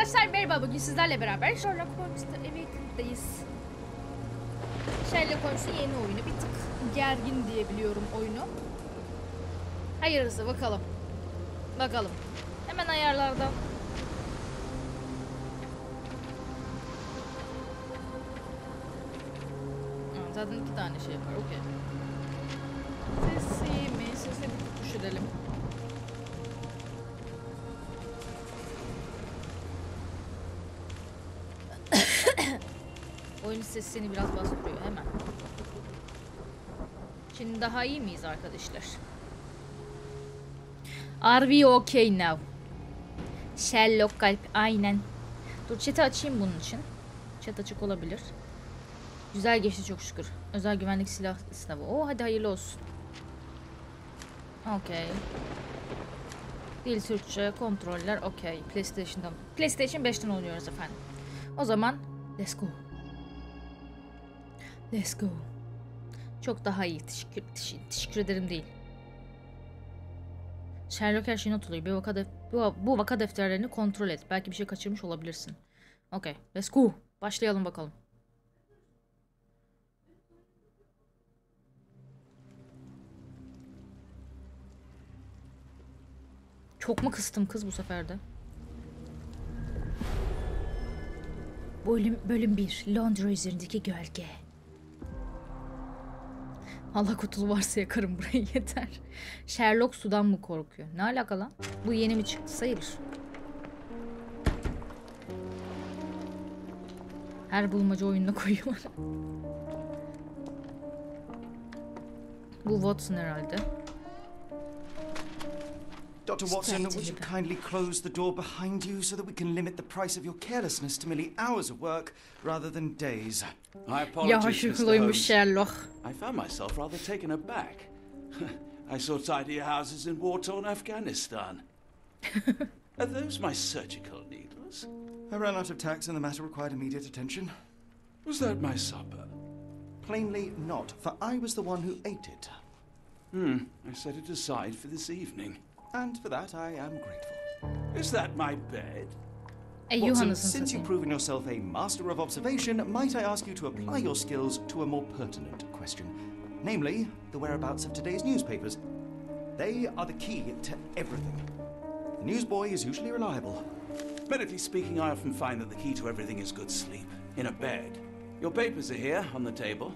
Arkadaşlar merhaba, bugün sizlerle beraber Sherlock Holmes'ta Eve'deyiz. Sherlock Holmes'un yeni oyunu, bir tık gergin diyebiliyorum oyunu. Hayırlısı bakalım. Bakalım. Hemen ayarlardan. Zaten 2 tane şey var, okey. Sesle bir düşürelim. Oyun sesini biraz bastırıyor hemen. Şimdi daha iyi miyiz arkadaşlar? Are we okay now? Sherlock kalp aynen. Dur chat'i açayım bunun için. Chat açık olabilir. Güzel geçti çok şükür. Özel güvenlik silah sınavı. Oo hadi hayırlı olsun. Okey. Dil Türkçe, kontroller okey. PlayStation 5'ten oynuyoruz efendim. O zaman let's go. Let's go. Çok daha iyi. Teşekkür ederim değil. Sherlock her şeyi not alıyor. Bu vaka defterlerini kontrol et. Belki bir şey kaçırmış olabilirsin. Okay. Let's go. Başlayalım bakalım. Çok mu kıstım kız bu sefer de? Bölüm 1. Londra üzerindeki gölge. Allah kutulu varsa yakarım burayı yeter. Sherlock sudan mı korkuyor? Ne alaka lan? Bu yeni mi çıktı sayılır. Her bulmaca oyununa koyuyorlar. Bu Watson herhalde. Dr. Watson, would you kindly close the door behind you so that we can limit the price of your carelessness to merely hours of work rather than days? I apologize, Mr. Holmes. Sherlock. I found myself rather taken aback. I saw tidier houses in war-torn Afghanistan. Are those my surgical needles? I ran out of tacks and the matter required immediate attention. Was that my supper? Plainly not, for I was the one who ate it. I set it aside for this evening. And for that I am grateful. Is that my bed? Watson, since you've proven yourself a master of observation, might I ask you to apply your skills to a more pertinent question? Namely, the whereabouts of today's newspapers. They are the key to everything. The newsboy is usually reliable. Medically speaking, I often find that the key to everything is good sleep. In a bed. Your papers are here on the table.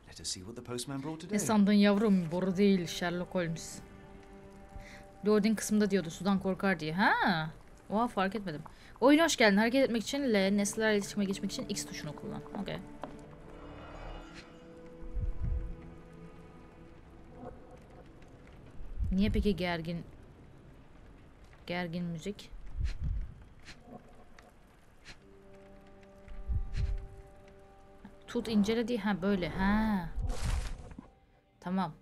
Let us see what the postman brought today. Ne sandın yavrum? Boru değil Sherlock Holmes. Loading kısmında diyordu sudan korkar diye. Ha? Oha fark etmedim. Oyuna hoş geldin. Hareket etmek için L, nesnelerle iletişime geçmek için X tuşunu kullan. Okay. Niye peki gergin müzik? Tut incele diye. Ha böyle. Ha. Tamam.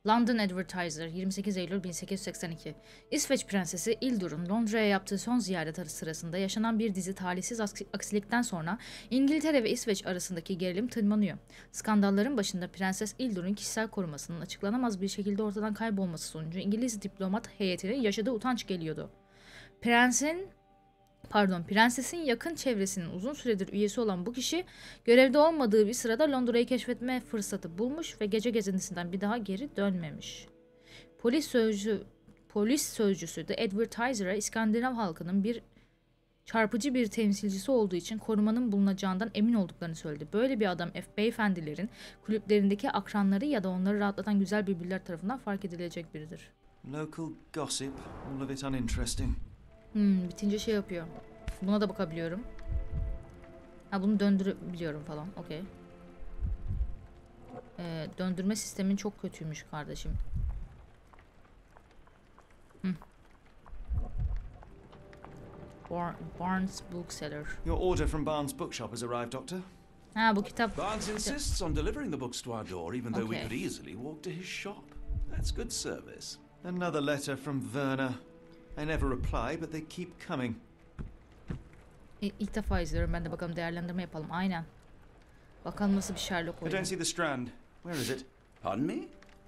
London Advertiser 28 Eylül 1882. İsveç Prensesi Ildur'un Londra'ya yaptığı son ziyaret sırasında yaşanan bir dizi talihsiz aksilikten sonra İngiltere ve İsveç arasındaki gerilim tırmanıyor. Skandalların başında Prenses Ildur'un kişisel korumasının açıklanamaz bir şekilde ortadan kaybolması sonucu İngiliz diplomat heyetinin yaşadığı utanç geliyordu. Prensesin yakın çevresinin uzun süredir üyesi olan bu kişi görevde olmadığı bir sırada Londra'yı keşfetme fırsatı bulmuş ve gece gezintisinden bir daha geri dönmemiş. Polis sözcüsü de Advertiser'a İskandinav halkının çarpıcı bir temsilcisi olduğu için korumanın bulunacağından emin olduklarını söyledi. Böyle bir adam beyefendilerin kulüplerindeki akranları ya da onları rahatlatan güzel birbirler tarafından fark edilecek biridir. Local gossip, all of it uninteresting. Bitince şey yapıyor. Buna da bakabiliyorum. Ha bunu döndürebiliyorum falan. Okey. Döndürme sistemin çok kötüymüş kardeşim. Barnes Bookseller. Your order from Barnes Bookshop has arrived, Doctor. Ha bu kitap. Barnes insists on delivering the books to our door, even though we could easily walk to his shop. That's good service. Another letter from Werner. I never reply, but they keep coming. İlk defa izliyorum ben de, bakalım değerlendirme yapalım. Aynen. Bakalım nasıl bir Sherlock I don't see the Strand. Where is it? Pardon me?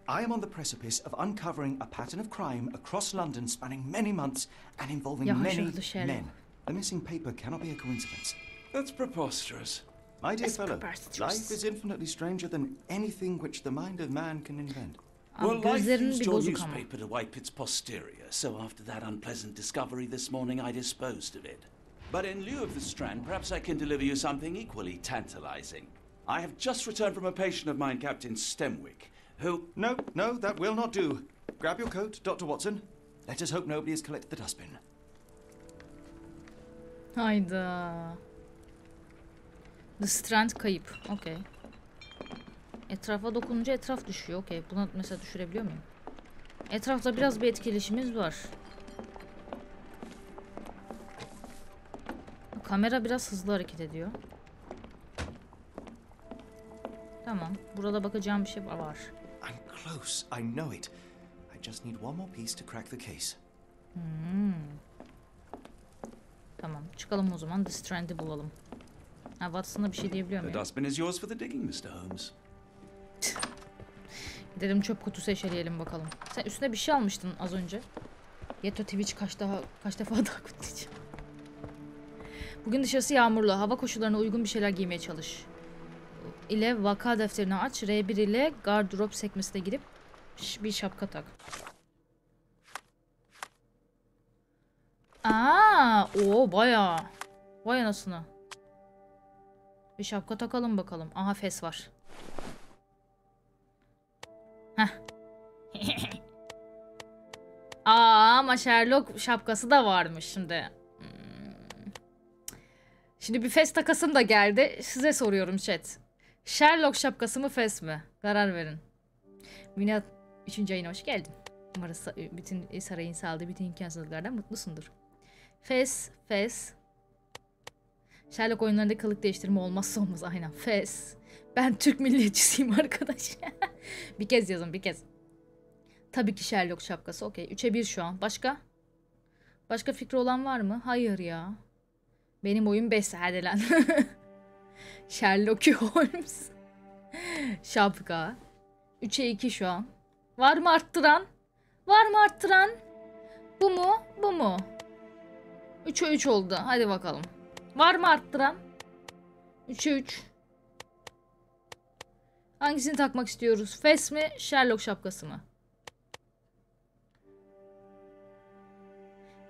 I am on the precipice of uncovering a pattern of crime across London spanning many months and involving many men. The missing paper cannot be a coincidence. That's preposterous. My dear fellow, life is infinitely stranger than anything which the mind of man can invent. Well, life used your newspaper to wipe its posterior, so after that unpleasant discovery this morning, I disposed of it. But in lieu of the Strand, perhaps I can deliver you something equally tantalizing. I have just returned from a patient of mine, Captain Stemwick, who... No, that will not do. Grab your coat, Dr. Watson. Let us hope nobody has collected the dustbin. Hayda. The Strand kayıp. Okey. Etrafa dokununca etraf düşüyor. Okey. Buna mesela düşürebiliyor muyum? Etrafta biraz bir etkileşimimiz var. Kamera biraz hızlı hareket ediyor. Tamam. Burada bakacağım bir şey var. I'm close. I know it. I just need one more piece to crack the case. Tamam. Çıkalım o zaman. The Strand'i bulalım. Ha, Watson'a bir şey diyebiliyor muyum? The dustbin is yours for the digging, Mr. Holmes. Gidelim çöp kutusu eşeleyelim bakalım. Sen üstüne bir şey almıştın az önce. Yeto Twitch kaç defa daha kutlayacağım. Bugün dışarısı yağmurlu. Hava koşullarına uygun bir şeyler giymeye çalış. İle vaka defterini aç. R1 ile gardırop sekmesine girip bir şapka tak. O bayağı. Vay anasını. Bir şapka takalım bakalım. Aha fes var. Heh. Ama Sherlock şapkası da varmış şimdi. Şimdi bir fes takasım da geldi. Size soruyorum chat. Sherlock şapkası mı fes mi? Karar verin. Minat 3. ayına hoş geldin. Umarım bütün sarayın sağladığı bütün imkansızlıklardan mutlusundur. Fes. Sherlock oyunlarında kılık değiştirme olmazsa olmaz. Aynen fes. Ben Türk milliyetçisiyim arkadaş. Bir kez yazın bir kez. Tabii ki Sherlock şapkası. Okey. 3'e 1 şu an. Başka? Başka fikri olan var mı? Hayır ya. Benim oyun 5 hadi lan. Sherlock Holmes. Şapka. 3'e 2 şu an. Var mı arttıran? Var mı arttıran? Bu mu? Bu mu? 3'e 3 oldu. Hadi bakalım. Var mı arttıran? 3'e 3. Hangisini takmak istiyoruz? Fes mi? Sherlock şapkası mı?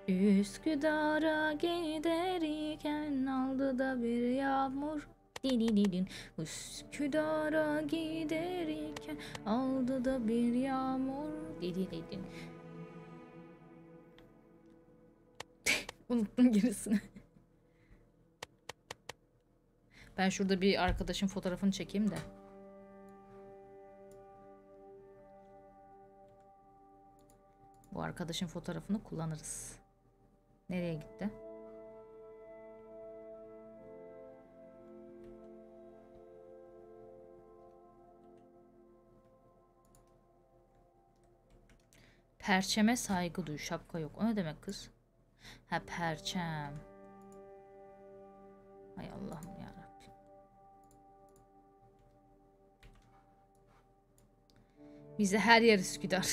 Üsküdar'a giderken aldı da bir yağmur. Üsküdar'a giderken aldı da bir yağmur. Unuttum gerisini. Ben şurada bir arkadaşın fotoğrafını çekeyim de. Bu arkadaşın fotoğrafını kullanırız. Nereye gitti? Perçeme saygı duy. Şapka yok. O ne demek kız? Ha perçem. Hay Allah'ım yarabbim. Bize her yer Üsküdar.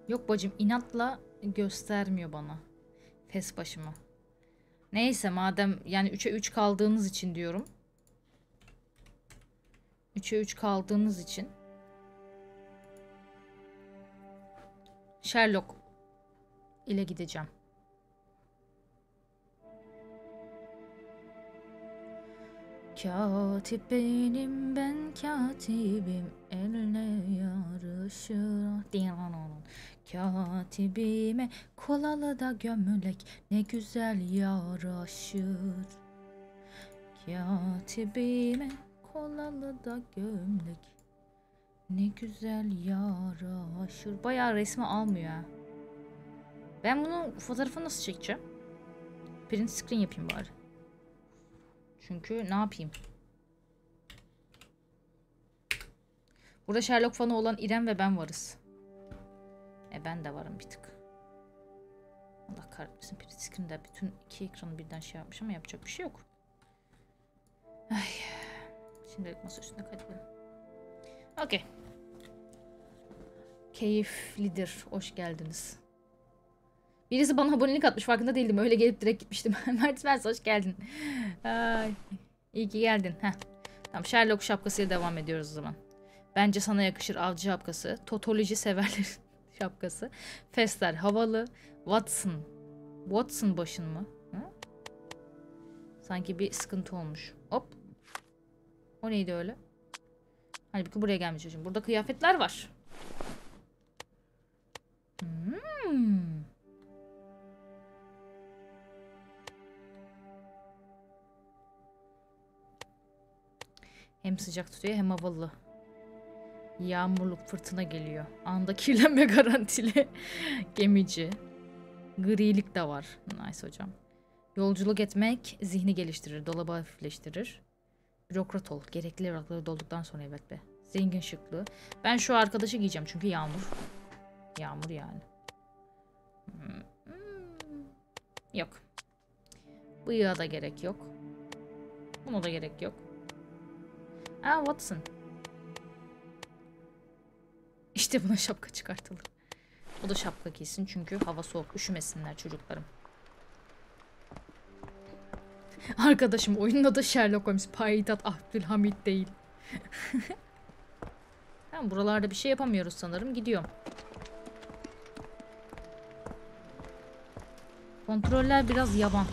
Yok bacım inatla göstermiyor bana. Fes başımı. Neyse madem yani 3'e 3 kaldığınız için diyorum. 3'e 3 kaldığınız için. Sherlock ile gideceğim. Katip benim ben katibim elle yarışır. Katibime kolalı da gömlek ne güzel yaraşır. Katibime kolalı da gömlek ne güzel yaraşır. Bayağı resmi almıyor ha. Ben bunun fotoğrafını nasıl çekeceğim? Print screen yapayım bari. Çünkü ne yapayım? Burada Sherlock fanı olan İrem ve ben varız. Ben de varım bir tık. Allah kahretmesin. Print screen'de bütün iki ekranı birden şey yapmış ama yapacak bir şey yok. Ay. Şimdilik masa üstünde kaydedeyim. Okey. Keyiflidir. Hoş geldiniz. Birisi bana abonelik atmış. Farkında değildim. Öyle gelip direkt gitmiştim. Mert hoş geldin. Ay, iyi ki geldin. Heh. Tamam, Sherlock şapkasıyla devam ediyoruz o zaman. Bence sana yakışır avcı şapkası. Totoloji severler şapkası. Fester havalı. Watson başın mı? Hı? Sanki bir sıkıntı olmuş. Hop. O neydi öyle? Halbuki buraya gelmiş çocuğum. Burada kıyafetler var. Hem sıcak tutuyor hem havalı. Yağmurluk, fırtına geliyor. Anda kirlenme garantili. Gemici. Grilik de var. Nice hocam. Yolculuk etmek zihni geliştirir. Dolabı hafifleştirir. Bürokrat ol. Gerekli evrakları dolduktan sonra evet be. Zengin şıklığı. Ben şu arkadaşı giyeceğim çünkü yağmur. Yağmur yani. Yok. Bıyığa da gerek yok. Buna da gerek yok. Aa, Watson. İşte buna şapka çıkartılır. O da şapka giysin çünkü hava soğuk. Üşümesinler çocuklarım. Arkadaşım oyunun adı Sherlock Holmes. Payitaht Abdülhamit değil. Tamam, buralarda bir şey yapamıyoruz sanırım. Gidiyorum. Kontroller biraz yaban.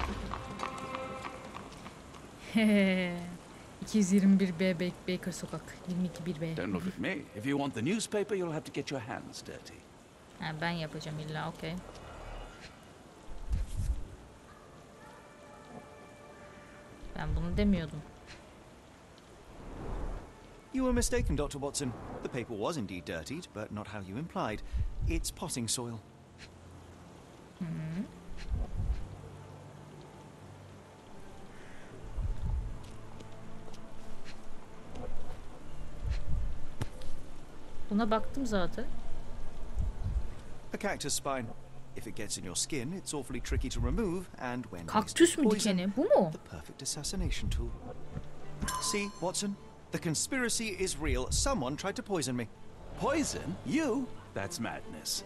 221 B Baker Sokak. 22 1B. Don't look at me. If you want the newspaper, you'll have to get your hands dirty. Ha, ben yapacağım illa, okey. Ben bunu demiyordum. You were mistaken, Dr. Watson. The paper was indeed dirtied, but not how you implied. It's potting soil. Buna baktım zaten. A cactus spine. If it gets in your skin, it's awfully tricky to remove, and when Kaktüs mü dikeni? Bu mu? the perfect assassination tool. See, Watson, the conspiracy is real. Someone tried to poison me. Poison? You? That's madness.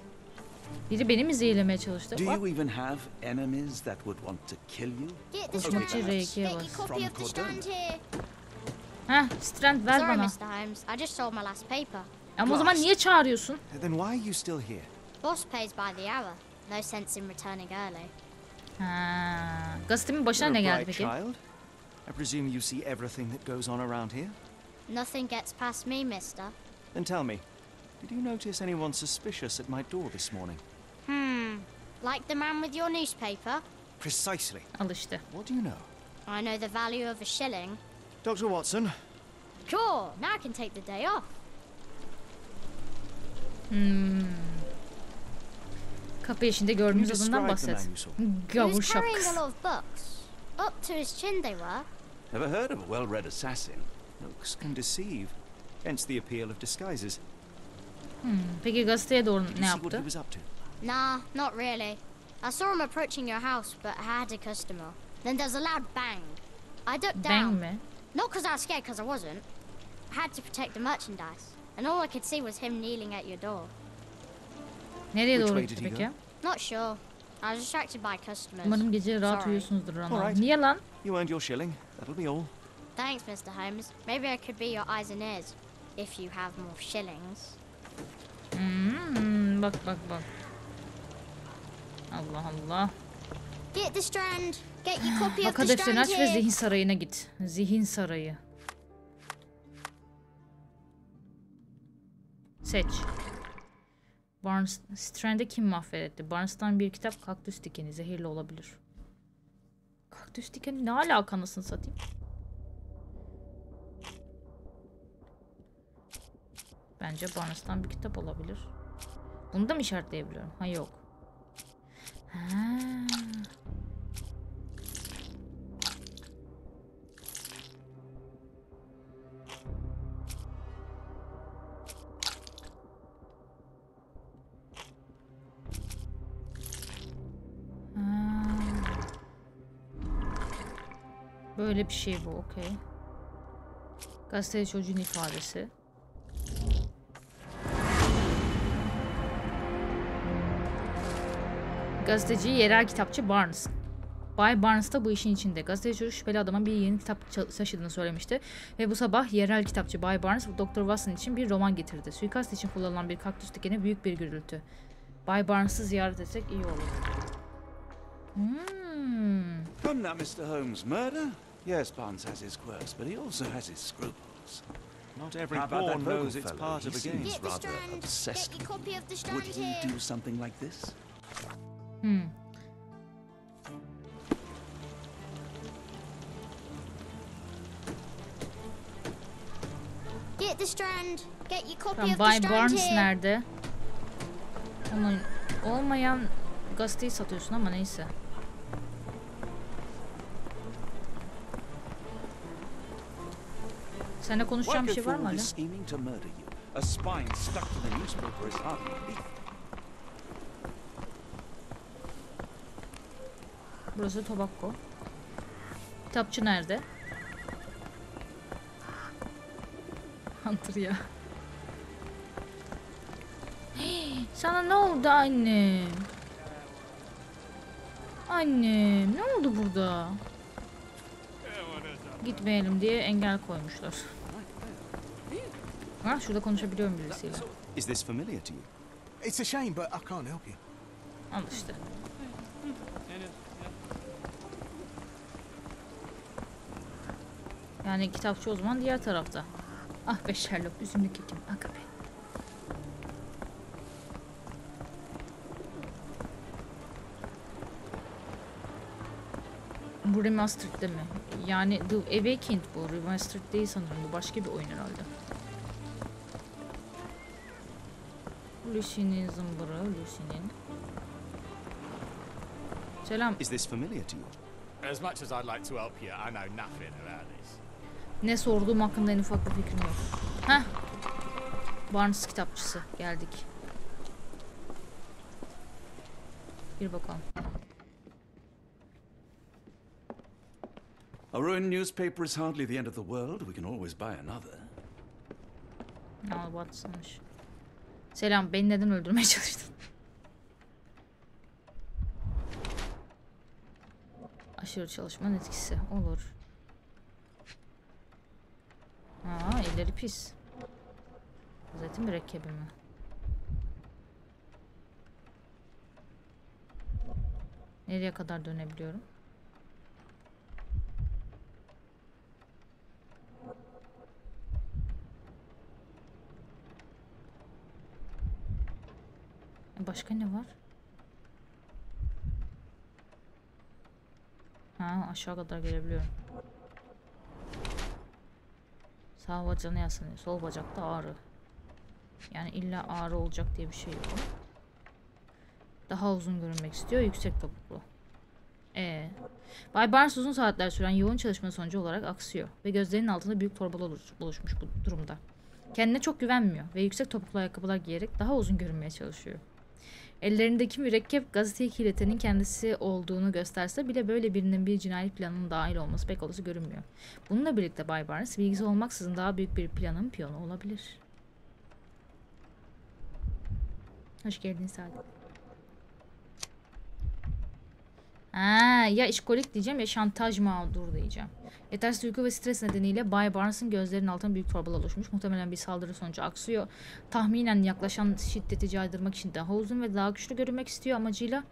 Biri beni mi zehirlemeye çalıştı? Do you even have enemies that would want to kill you? Get the Koşmak için Strand. R2'ye Get your bas. copy of the Strand here. Heh, Strand ver Sorry, bana. Mr. Holmes. I just sold my last paper. Ama o zaman niye çağırıyorsun? Then why are you still here? Boss pays by the hour. No sense in returning early. Ha, gazetemin başına You're ne a geldi bright peki? child. I presume you see everything that goes on around here. Nothing gets past me, mister. Then tell me, did you notice anyone suspicious at my door this morning? Like the man with your newspaper? Precisely. Al işte. What do you know? I know the value of a shilling. Dr. Watson, Cool, now I can take the day off. Kapı işinde gördüğümüz You adamdan describe the bahset. man you saw. He Gavur was carrying a şapkası. lot of books. Up to his chin they were. Never heard of a well-read assassin. looks can deceive. Hence the appeal of disguises. Peki gazeteye doğru Did ne you see what he yaptı? was up to? Nah, not really. I saw him approaching your house, but I had a customer. Then there was a loud bang. I ducked Bang down. mi? Not because I was scared, because I wasn't. I had to protect the merchandise. And all I could see was him kneeling at your door. Nereye Which doğru way gitti did he peki? Not sure. I was distracted by customers. Umarım gece rahat Sorry. uyuyorsunuzdur Ronald. Alright. Niye lan? You earned your shilling. That'll be all. Thanks, Mr. Holmes. Maybe I could be your eyes and ears. If you have more shillings. Bak bak bak. Allah Allah. Get the Strand. Get your copy of Vaka the defterini Strand aç ve here. zihin sarayına git. Zihin sarayı. Seç. Strand'i kim mahvetti? Barnes'tan bir kitap, kaktüs dikeni. Zehirli olabilir. Kaktüs dikeni ne alaka, anasını satayım? Bence Barnes'tan bir kitap olabilir. Bunu da mı işaretleyebiliyorum? Ha, yok. Ha. Böyle bir şey bu, okey. Gazeteli çocuğun ifadesi. Gazeteci yerel kitapçı Barnes. Bay Barnes da bu işin içinde. Gazeteci çocuk şüpheli adama bir yeni kitap taşıdığını söylemişti. Ve bu sabah yerel kitapçı Bay Barnes Dr. Watson için bir roman getirdi. Suikast için kullanılan bir kaktüs dikeni büyük bir gürültü. Bay Barnes'ı ziyaret etsek iyi olur. From that Mr. Holmes murder? Yes, Barnes has his quirks, but he also has his scruples. Not every pawn knows it's part of a game. He's rather obsessed. Get your copy of the Strand Would he here. do something like this? Get the Strand. Get your copy Tamam, of the Bay Strand Barnes here. nerede? Ama olmayan gazeteyi satıyorsun ama neyse. Seninle konuşacağım bir şey var mı hala? Burası Tobacco. Kitapçı nerede? Hunter ya. Sana ne oldu annem? Annem ne oldu burada? Gitmeyelim diye engel koymuşlar. Ha, şurada konuşabiliyorum birisiyle. Is this familiar to you? It's a shame, but I can't help you. Al işte. Yani kitapçı o zaman diğer tarafta. Ah be Sherlock, üzümlü kekim. Aga be. Bu remastered'de mi? Yani The Awakened bu. Remastered değil sanırım. Bu başka bir oyun herhalde. Lucy'nin zımbırı. Lucy'nin. Selam. Is this familiar to you? As much as I'd like to help you, I know nothing about this. Ne sorduğum hakkında en ufak bir fikrim yok. Heh. Barnes kitapçısı. Geldik. Bir bakalım. A ruined newspaper is hardly the end of the world. We can always buy another. Al Watson'mış. Selam. Beni neden öldürmeye çalıştın? Aşırı çalışmanın etkisi. Olur. Aa, elleri pis. Zaten mürekkebi mi? Nereye kadar dönebiliyorum? Başka ne var? Ha, aşağı kadar gelebiliyorum. Sağ bacağına yaslanıyor. Sol bacakta ağrı. Yani illa ağrı olacak diye bir şey yok. Daha uzun görünmek istiyor. Yüksek topuklu. Bay Barnes uzun saatler süren yoğun çalışma sonucu olarak aksıyor. Ve gözlerinin altında büyük torbalı oluşmuş bu durumda. Kendine çok güvenmiyor. Ve yüksek topuklu ayakkabılar giyerek daha uzun görünmeye çalışıyor. Ellerindeki mürekkep gazeteyi kirletenin kendisi olduğunu gösterse bile böyle birinin bir cinayet planının dahil olması pek olası görünmüyor. Bununla birlikte Bay Barnes bilgisi olmaksızın daha büyük bir planın piyonu olabilir. Hoş geldin Sadık. Ya işkolik diyeceğim ya şantaj mağdur diyeceğim. Yetersiz uyku ve stres nedeniyle Bay Barnes'ın gözlerinin altına büyük torbalar oluşmuş. Muhtemelen bir saldırı sonucu aksıyor. Tahminen yaklaşan şiddeti caydırmak için daha uzun ve daha güçlü görünmek istiyor amacıyla.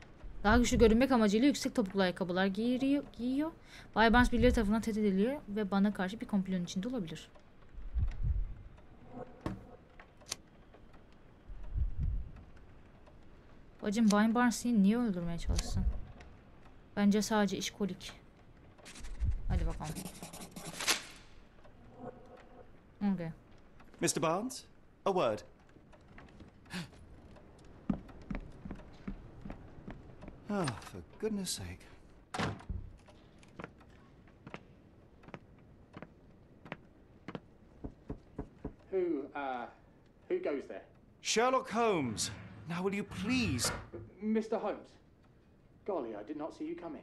Daha güçlü görünmek amacıyla yüksek topuklu ayakkabılar giyiyor. Bay Barnes birileri tarafından tehdit ediliyor ve bana karşı bir komplonun içinde olabilir. Bacım Bay Barnes'ı niye öldürmeye çalışsın? Bence sadece işkolik. Hadi bakalım. Okay. Mr. Barnes, a word. Oh, for goodness sake. Who goes there? Sherlock Holmes. Now will you please... Mr. Holmes. Golly, I did not see you come in.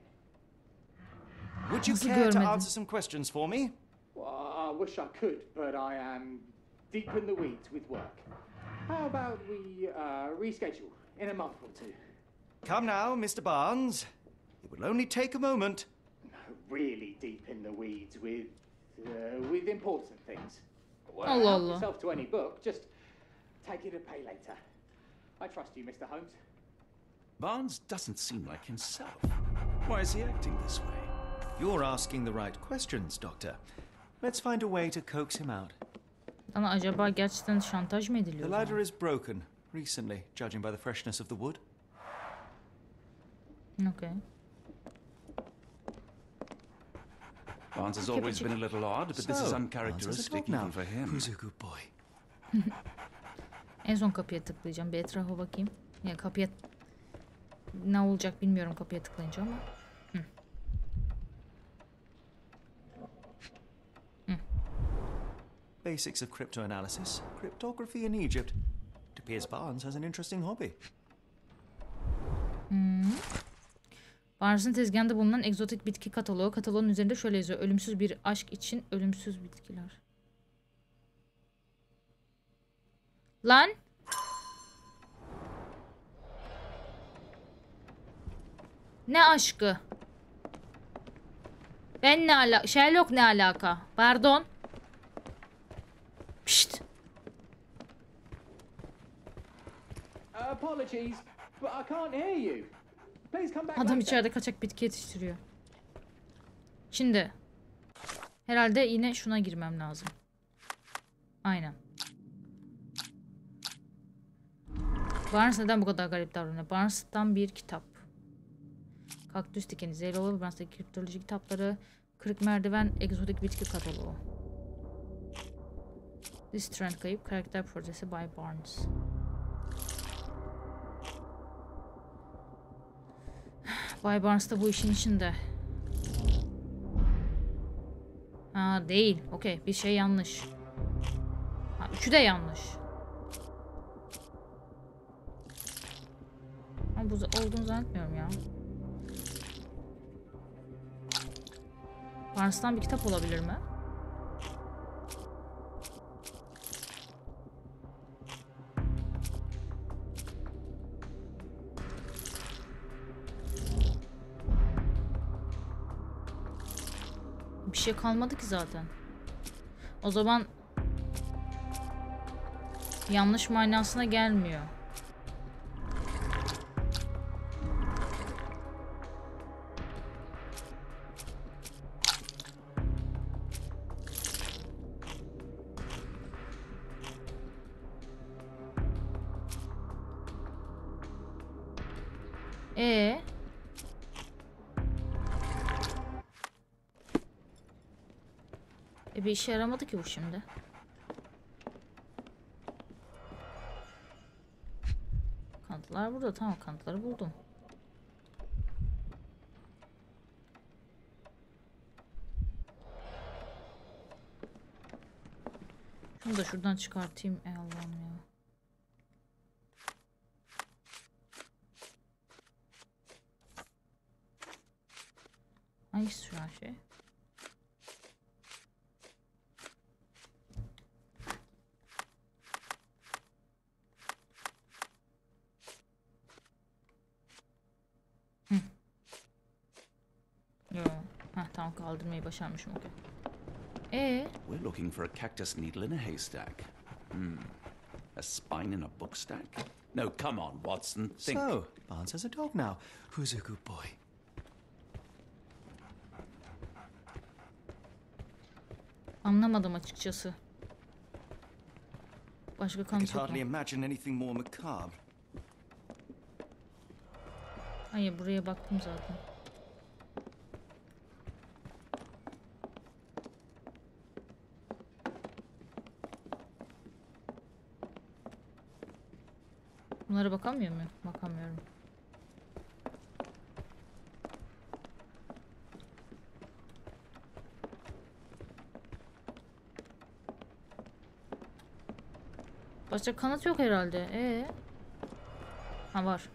Would you Nasıl care to görmedin? answer some questions for me? Well, I wish I could, but I am deep in the weeds with work. How about we reschedule in a month or two? Come now, Mr. Barnes. It will only take a moment. Really deep in the weeds with important things. Well, Allah help Allah. yourself to any book. Just take it and pay later. I trust you, Mr. Holmes. Barnes doesn't seem like himself. Why is he acting this way? You're asking the right questions, Doctor. Let's find a way to coax him out. Ama acaba gerçekten şantaj mı ediliyor? The ladder is broken recently, judging by the freshness of the wood. Okay. Barnes has always been a little odd, but this is uncharacteristic even for him. Who's a good boy? En son kapıya tıklayacağım. Bir etrafa bakayım. Ya kapıya ne olacak bilmiyorum kapıya tıklayınca ama. Basics of cryptanalysis, cryptography in Egypt. It appears Barnes has an interesting hobby. Barnes'ın tezgahında bulunan egzotik bitki kataloğu. Kataloğun üzerinde şöyle yazıyor. Ölümsüz bir aşk için ölümsüz bitkiler. Lan! Ne aşkı? Ben ne alaka? Sherlock ne alaka? Pardon. Pişt. Apologies, but I can't hear you. Please come back Adam later. içeride kaçak bitki yetiştiriyor. Şimdi. Herhalde yine şuna girmem lazım. Aynen. Barnes neden bu kadar garip davranıyor? Barnes'tan bir kitap. Kaktüs dikeni, Zeyroğlu, Barnes'taki kriptoloji kitapları, Kırık merdiven, egzotik bitki kataloğu. This Trend kayıp, karakter projesi by Barnes. Bay Barnes da bu işin içinde. Ha değil. Okey. Bir şey yanlış. Ha, üçü de yanlış. Ama bu olduğunu zannetmiyorum ya. Barnes'tan bir kitap olabilir mi? Bir şey kalmadı ki zaten. O zaman yanlış manasına gelmiyor. Bir işe yaramadı ki bu şimdi. Kanıtlar burada. Tamam, kanıtları buldum. Şunu da şuradan çıkartayım. Ey Allah'ım ya. Hangisi şu an şey? Tamam, kaldırmayı başarmışım. Okay. We're looking for a cactus needle in a haystack. A spine in a book stack? No, come on, Watson. Think. So, Barnes has a dog now. Who's a good boy? Anlamadım açıkçası. Başka I could kanıt yok hardly mu? imagine anything more macabre. Hayır, buraya baktım zaten. Bunlara bakamıyor muyum? Bakamıyorum. Başka kanıt yok herhalde. Ha, var.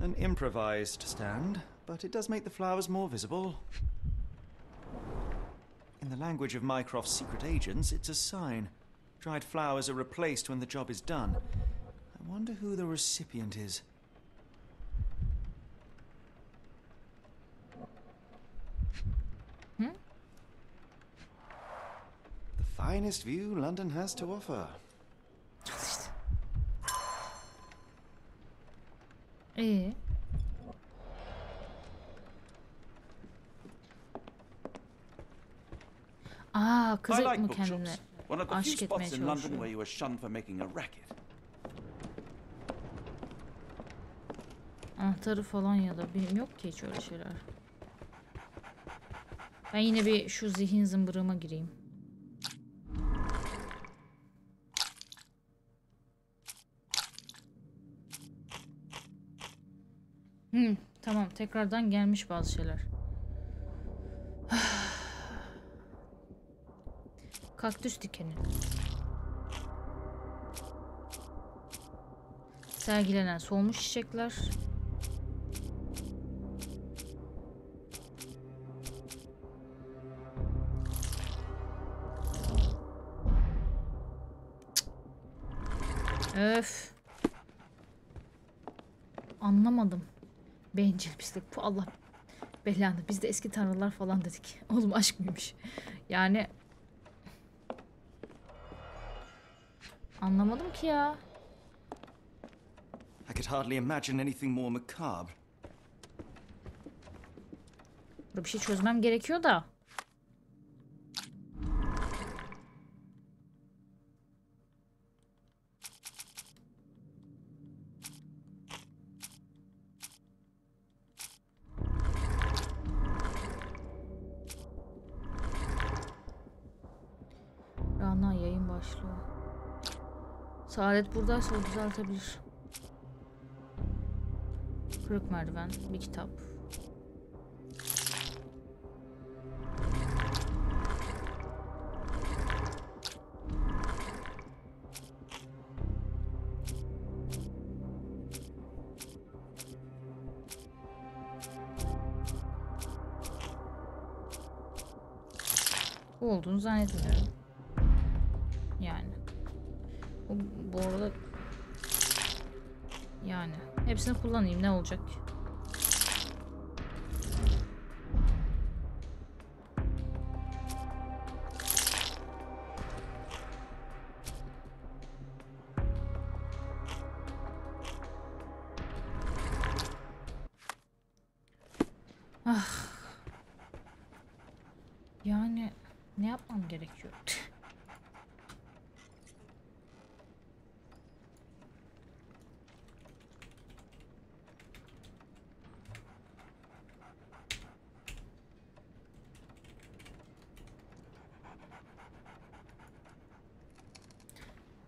An improvised stand, but it does make the flowers more visible. In the language of Mycroft's secret agents, it's a sign. Dried flowers are replaced when the job is done. wonder who the recipient is. The finest view London has to offer. Kız mı kendine aşık etmeye çalışıyor? Anahtarı falan ya da benim yok ki hiç öyle şeyler. Ben yine bir şu zihin zımbırığıma gireyim. Tamam, tekrardan gelmiş bazı şeyler. Kaktüs dikeni. Sergilenen solmuş çiçekler. Öf. Anlamadım. Bencil pislik. Bu Allah belanı. Biz de eski tanrılar falan dedik. Oğlum aşk mıymış? Yani anlamadım ki ya. I could hardly imagine anything more macabre. Burada bir şey çözmem gerekiyor da. Rana yayın başlıyor. Saadet buradaysa o düzeltebilir. Kırık merdiven, bir kitap. Bu olduğunu zannetmiyorum. Yani. Bu arada yani hepsini kullanayım, ne olacak? Yani ne yapmam gerekiyor?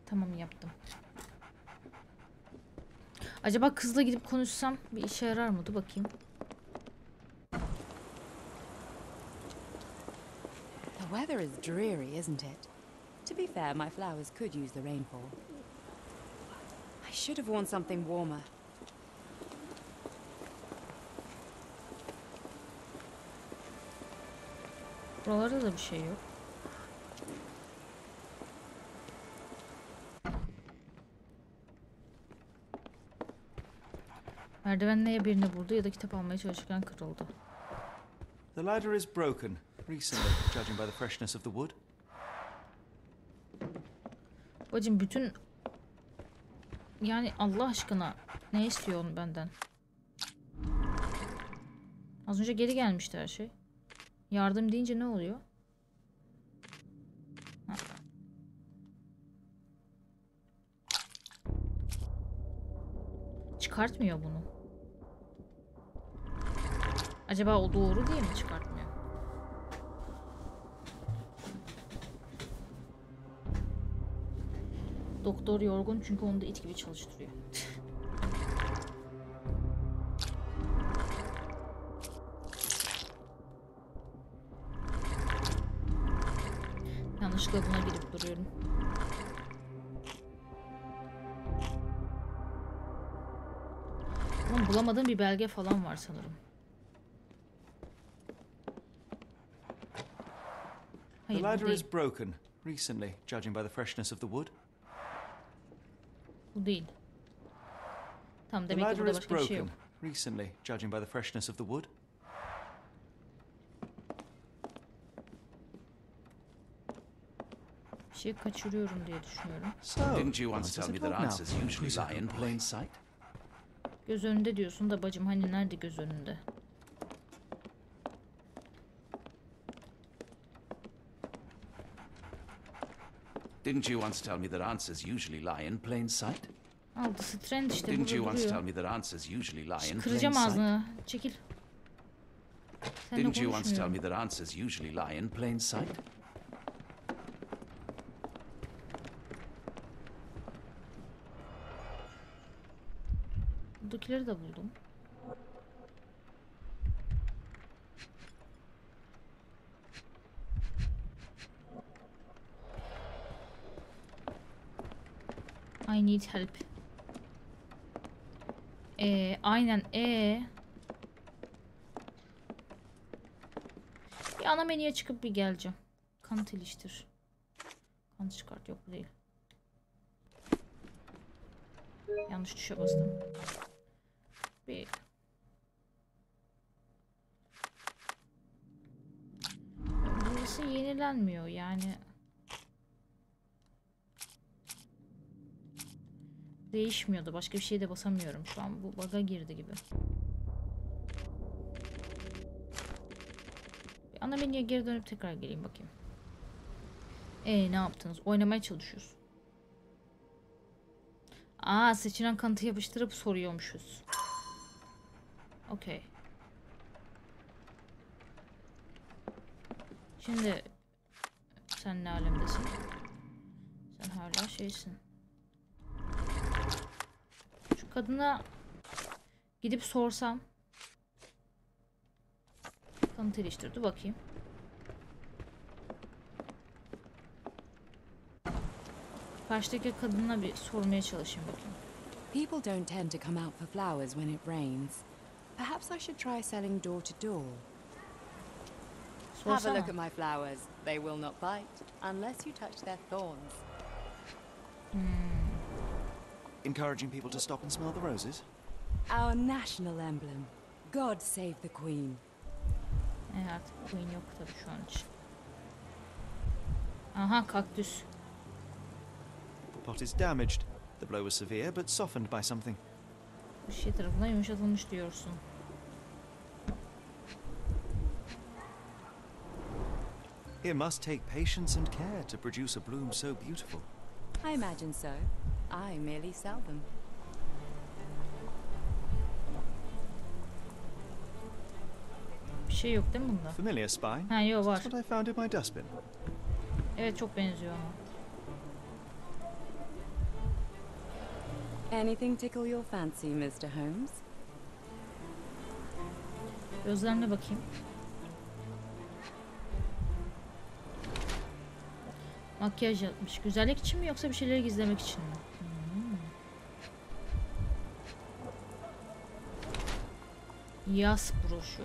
Tamam, yaptım. Acaba kızla gidip konuşsam bir işe yarar mı? Dur bakayım. The weather is dreary, isn't it? To be fair, my flowers could use the rainfall. I should have worn something warmer. Buralarda da bir şey yok. Merdivenle ya birini vurdu ya da kitap almaya çalışırken kırıldı. The ladder is broken recently, judging by the freshness of the wood. Bacım bütün... Yani Allah aşkına ne istiyorsun benden? Az önce geri gelmişti her şey. Yardım deyince ne oluyor? Ha. Çıkartmıyor bunu. Acaba o doğru diye mi çıkartmıyor? Doktor yorgun çünkü onu da it gibi çalıştırıyor. Yanlışlıkla buna girip duruyorum. Ama bulamadığım bir belge falan var sanırım. Hayır, the ladder is broken recently, judging by the freshness of the wood. Bu değil. Tamam, The demek ki ladder burada is başka bir şey yok. broken recently, judging by the freshness of the wood. Bir şey kaçırıyorum diye düşünüyorum. So, Didn't you once tell me that answers usually lie in plain sight? Göz önünde diyorsun da bacım, hani nerede göz önünde? Didn't you once tell me that answers usually lie in plain sight? Aldısı trend işte, Didn't you burada once tell duruyor. me that answers usually lie in plain Kıracağım sight? ağzını. Çekil. Seninle Didn't you once tell konuşmuyorum. me that answers usually lie in plain sight? Buradakileri de buldum. I need help. Aynen. Bir ana menüye çıkıp bir geleceğim. Kanıt iliştir. Kanıt çıkart, yok bu değil. Yanlış tuşa bastım. Bir. Burası yenilenmiyor yani. Değişmiyordu. Başka bir şeye de basamıyorum. Şu an bu bug'a girdi gibi. Bir ana menüye geri dönüp tekrar geleyim bakayım. Ne yaptınız? Oynamaya çalışıyoruz. Aa, seçilen kanıtı yapıştırıp soruyormuşuz. Okey. Şimdi sen ne alemdesin? Sen hala şeysin. Şu kadına gidip sorsam. Kanıt iliştirdi, bakayım. Karşıdaki kadına bir sormaya çalışayım bakayım. People don't tend to come out for flowers when it rains. Perhaps I should try selling door to door. Have a Sorsana. look at my flowers. They will not bite unless you touch their thorns. Encouraging people to stop and smell the roses? Our national emblem. God save the Queen. Artık Queen yok tabii şu an için. Aha, kaktüs. The pot is damaged. The blow was severe, but softened by something. Bir şey tarafından yumuşatılmış diyorsun. It must take patience and care to produce a bloom so beautiful. I imagine so. I merely sell them. Bir şey yok değil mi bunda? Familiar spine? Ha, yok var. That's what I found in my dustbin. Evet, çok benziyor ama. Anything tickle your fancy, Mr. Holmes? Gözlerine bakayım. Makyaj yapmış. Güzellik için mi yoksa bir şeyleri gizlemek için mi? Yas broşu.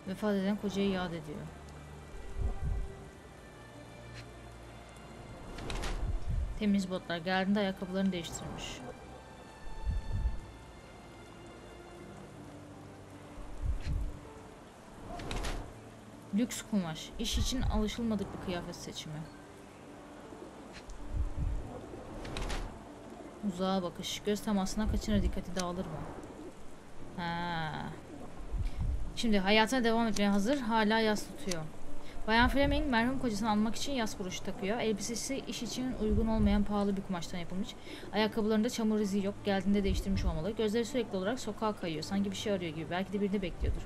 Vefat eden kocayı yad ediyor. Temiz botlar. Geldiğinde ayakkabılarını değiştirmiş. Lüks kumaş. İş için alışılmadık bir kıyafet seçimi. Uzağa bakış. Göz temasına kaçınır, dikkati dağılır mı? Ha. Şimdi hayatına devam etmeye hazır. Hala yas tutuyor. Bayan Fleming merhum kocasını almak için yas broşu takıyor. Elbisesi iş için uygun olmayan pahalı bir kumaştan yapılmış. Ayakkabılarında çamur izi yok. Geldiğinde değiştirmiş olmalı. Gözleri sürekli olarak sokağa kayıyor. Sanki bir şey arıyor gibi. Belki de birini bekliyordur.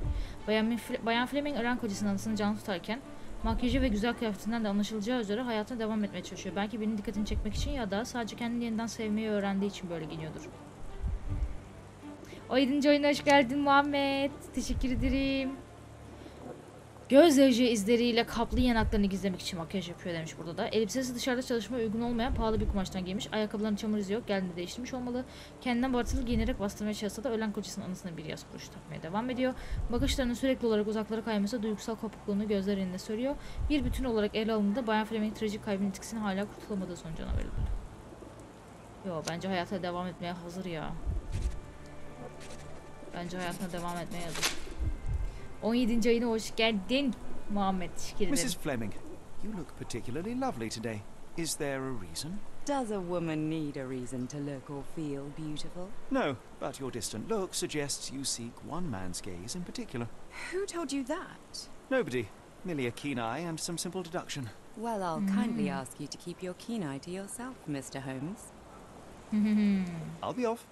Bayan Fleming ölen kocasının anısını canlı tutarken makyajı ve güzel kıyafetinden de anlaşılacağı üzere hayatına devam etmeye çalışıyor. Belki birinin dikkatini çekmek için ya da sadece kendini yeniden sevmeyi öğrendiği için böyle giyiniyordur. O 7. oyuna hoş geldin Muhammed. Teşekkür ederim. Gözyaşı izleriyle kaplı yanaklarını gizlemek için makyaj yapıyor demiş burada da. Elbisesi dışarıda çalışmaya uygun olmayan pahalı bir kumaştan giymiş. Ayakkabılarının çamur izi yok. Geldiğinde değiştirmiş olmalı. Kendinden bartılı giyinerek bastırmaya çalışsa da ölen kocasının anısına bir yas broşu takmaya devam ediyor. Bakışlarının sürekli olarak uzaklara kayması duygusal kopukluğunu gözler önünde söylüyor. Bir bütün olarak ele alındığında Bayan Fleming trajik kaybının etkisini hala kurtulamadığı sonucuna verildi. Yo, bence hayata devam etmeye hazır ya. Bence hayatına devam etmeye hazır. 17. ayına hoş geldin Muhammed. Teşekkür ederim. Mrs. Fleming, you look particularly lovely today. Is there a reason? Does a woman need a reason to look or feel beautiful? No, but your distant look suggests you seek one man's gaze in particular. Who told you that? Nobody. Merely a keen eye and some simple deduction. Well, I'll kindly ask you to keep your keen eye to yourself, Mr. Holmes. I'll be off.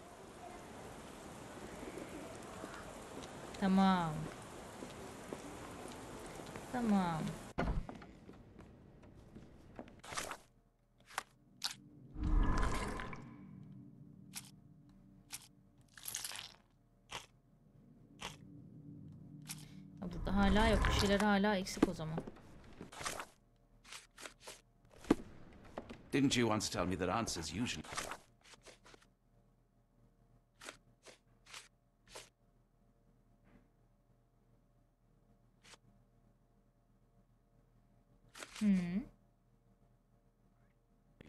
Tamam. Tamam. Burada hala yok. Bir şeyler hala eksik o zaman. Didn't you once tell me that answers usually...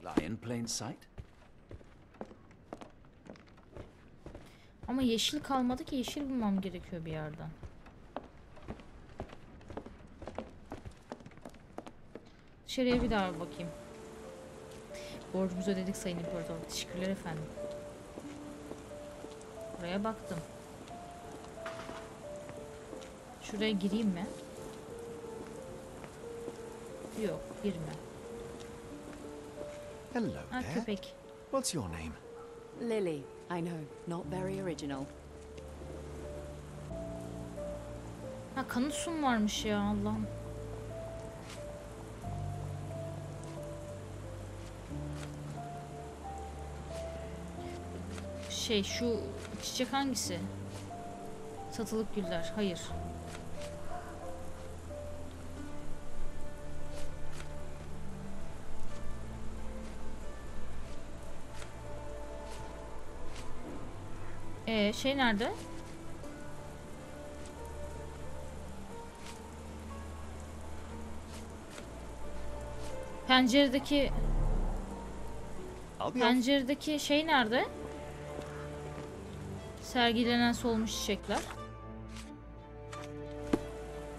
lie in plain sight? Ama yeşil kalmadı ki, yeşil bulmam gerekiyor bir yerden. Dışarıya bir daha bakayım. Borcumuzu ödedik Sayın İmparator. Teşekkürler efendim. Buraya baktım. Şuraya gireyim mi? Yok, girme. Hello Ha, there. köpek. What's your name? Lily, I know, not very original. Ha, kanıtsum varmış ya Allah'ım. Şu çiçek hangisi? Satılık güller. Hayır. Şey nerede? Penceredeki şey nerede? Sergilenen solmuş çiçekler.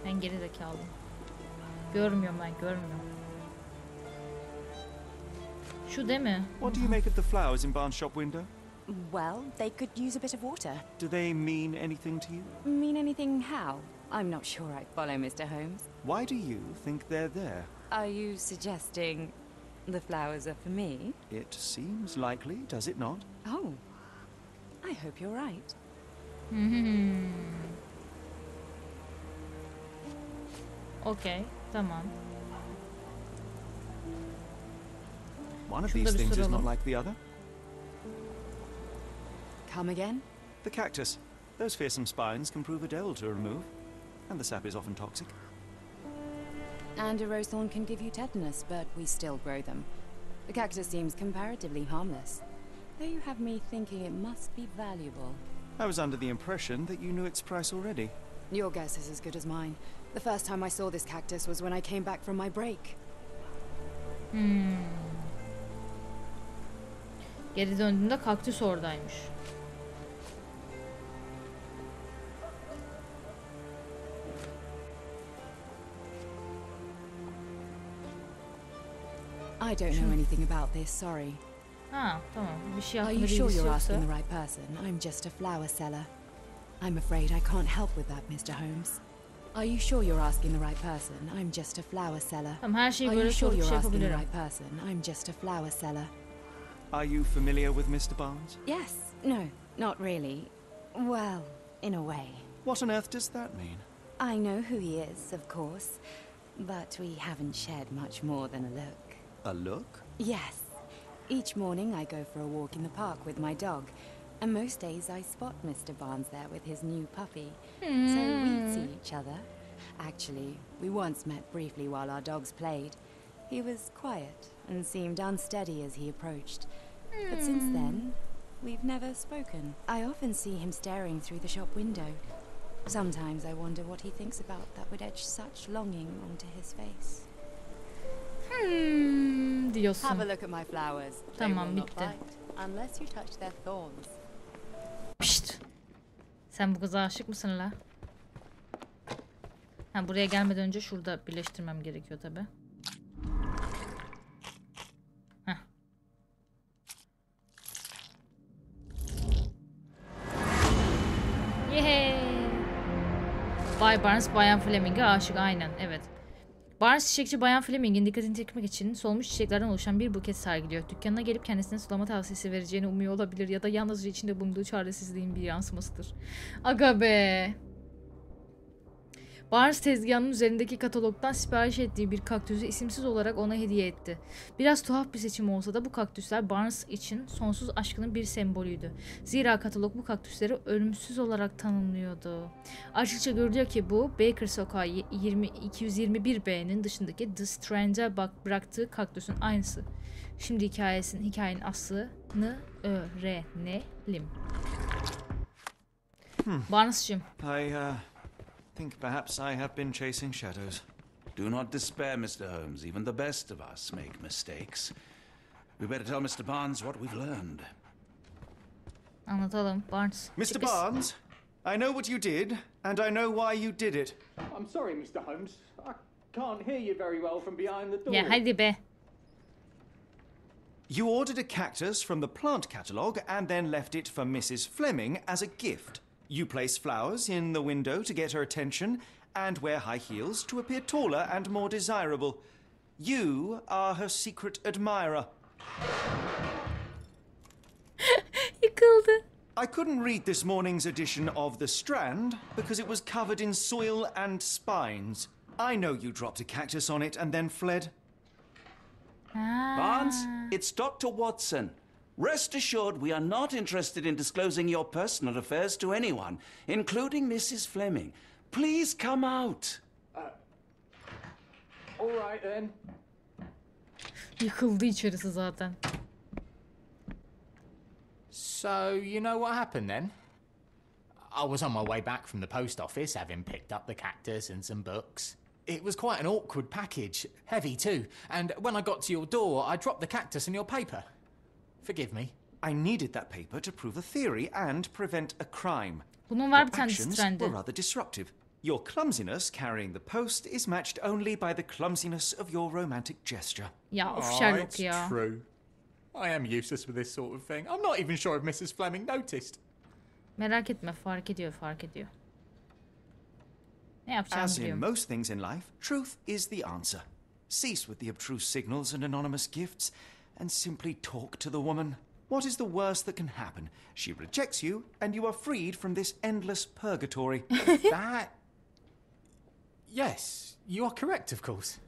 Ben geri zekalıyım. Görmüyorum. Şu değil mi? What do you make of the flowers in Barnes' shop window? Well, they could use a bit of water. Do they mean anything to you? Mean anything how? I'm not sure I follow, Mr. Holmes. Why do you think they're there? Are you suggesting the flowers are for me? It seems likely, does it not? Oh, I hope you're right. Okay, tamam. One of these things is not like the other. Come again? The cactus. Those fearsome spines can prove a devil to remove, and the sap is often toxic. And a rose thorn can give you tetanus, but we still grow them. The cactus seems comparatively harmless, though you have me thinking it must be valuable. I was under the impression that you knew its price already. Your guess is as good as mine. The first time I saw this cactus was when I came back from my break. Geri döndüğümde kaktüs oradaymış. I don't know anything about this, sorry. Ha, tamam. Bir şey Are hakkında you sure bilgisi you're yoksa. asking the right person? I'm just a flower seller. I'm afraid I can't help with that, Mr. Holmes. Are you sure you're asking the right person? I'm just a flower seller. Tamam, her şeyi Are böyle you sure sorup you're şey asking the yapabilirim. right person? I'm just a flower seller. Are you familiar with Mr. Barnes? Yes. No, not really. Well, in a way. What on earth does that mean? I know who he is, of course, but we haven't shared much more than a look. A look? Yes. Each morning I go for a walk in the park with my dog, and most days I spot Mr. Barnes there with his new puppy, so we see each other. Actually, we once met briefly while our dogs played. He was quiet and seemed unsteady as he approached, but since then, we've never spoken. I often see him staring through the shop window. Sometimes I wonder what he thinks about that would etch such longing onto his face. Diyorsun. Have a look at my flowers. They Tamam, will not bitti. bite unless you touch their thorns. Pişt. Sen bu kıza aşık mısın la? Ha, buraya gelmeden önce şurada birleştirmem gerekiyor tabi. Heh. Yehey. Bay Barnes Bayan Fleming'e aşık, aynen, evet. Barnes çiçekçi Bayan Fleming'in dikkatini çekmek için solmuş çiçeklerden oluşan bir buket sergiliyor. Dükkanına gelip kendisine sulama tavsiyesi vereceğini umuyor olabilir ya da yalnızca içinde bulunduğu çaresizliğin bir yansımasıdır. Aga be. Barnes tezgahının üzerindeki katalogdan sipariş ettiği bir kaktüsü isimsiz olarak ona hediye etti. Biraz tuhaf bir seçim olsa da bu kaktüsler Barnes için sonsuz aşkının bir sembolüydü. Zira katalog bu kaktüsleri ölümsüz olarak tanımlıyordu. Açıkça görülüyor ki bu Baker Sokağı 221B'nin dışındaki The Strand'e bıraktığı kaktüsün aynısı. Şimdi hikayenin aslını öğrenelim. Barnes'cığım. I think perhaps I have been chasing shadows. Do not despair, Mr. Holmes. Even the best of us make mistakes. We better tell Mr. Barnes what we've learned. Anlatalım Barnes. Mr. Barnes, I know what you did, and I know why you did it. I'm sorry, Mr. Holmes. I can't hear you very well from behind the door. Ya hadi be. You ordered a cactus from the plant catalogue and then left it for Mrs. Fleming as a gift. You place flowers in the window to get her attention and wear high heels to appear taller and more desirable. You are her secret admirer. Yıkıldı. I couldn't read this morning's edition of The Strand because it was covered in soil and spines. I know you dropped a cactus on it and then fled. Barnes, it's Dr. Watson. Rest assured, we are not interested in disclosing your personal affairs to anyone, including Mrs. Fleming. Please come out. All right then. Yıkıldı içerisi zaten. So, you know what happened then? I was on my way back from the post office, having picked up the cactus and some books. It was quite an awkward package, heavy too, and when I got to your door, I dropped the cactus in your paper. Forgive me. I needed that paper to prove a theory and prevent a crime. Bunun var bir Your tane actions Strand'i. were rather disruptive. Your clumsiness carrying the post is matched only by the clumsiness of your romantic gesture. Ya of Sherlock it's ya. true. I am useless with this sort of thing. I'm not even sure if Mrs. Fleming noticed. Merak etme, fark ediyor. Ne yapacağımı As in biliyorum. most things in life, truth is the answer. Cease with the obtruse signals and anonymous gifts, and simply talk to the woman. What is the worst that can happen? She rejects you, and you are freed from this endless purgatory. That... Yes, you are correct, of course.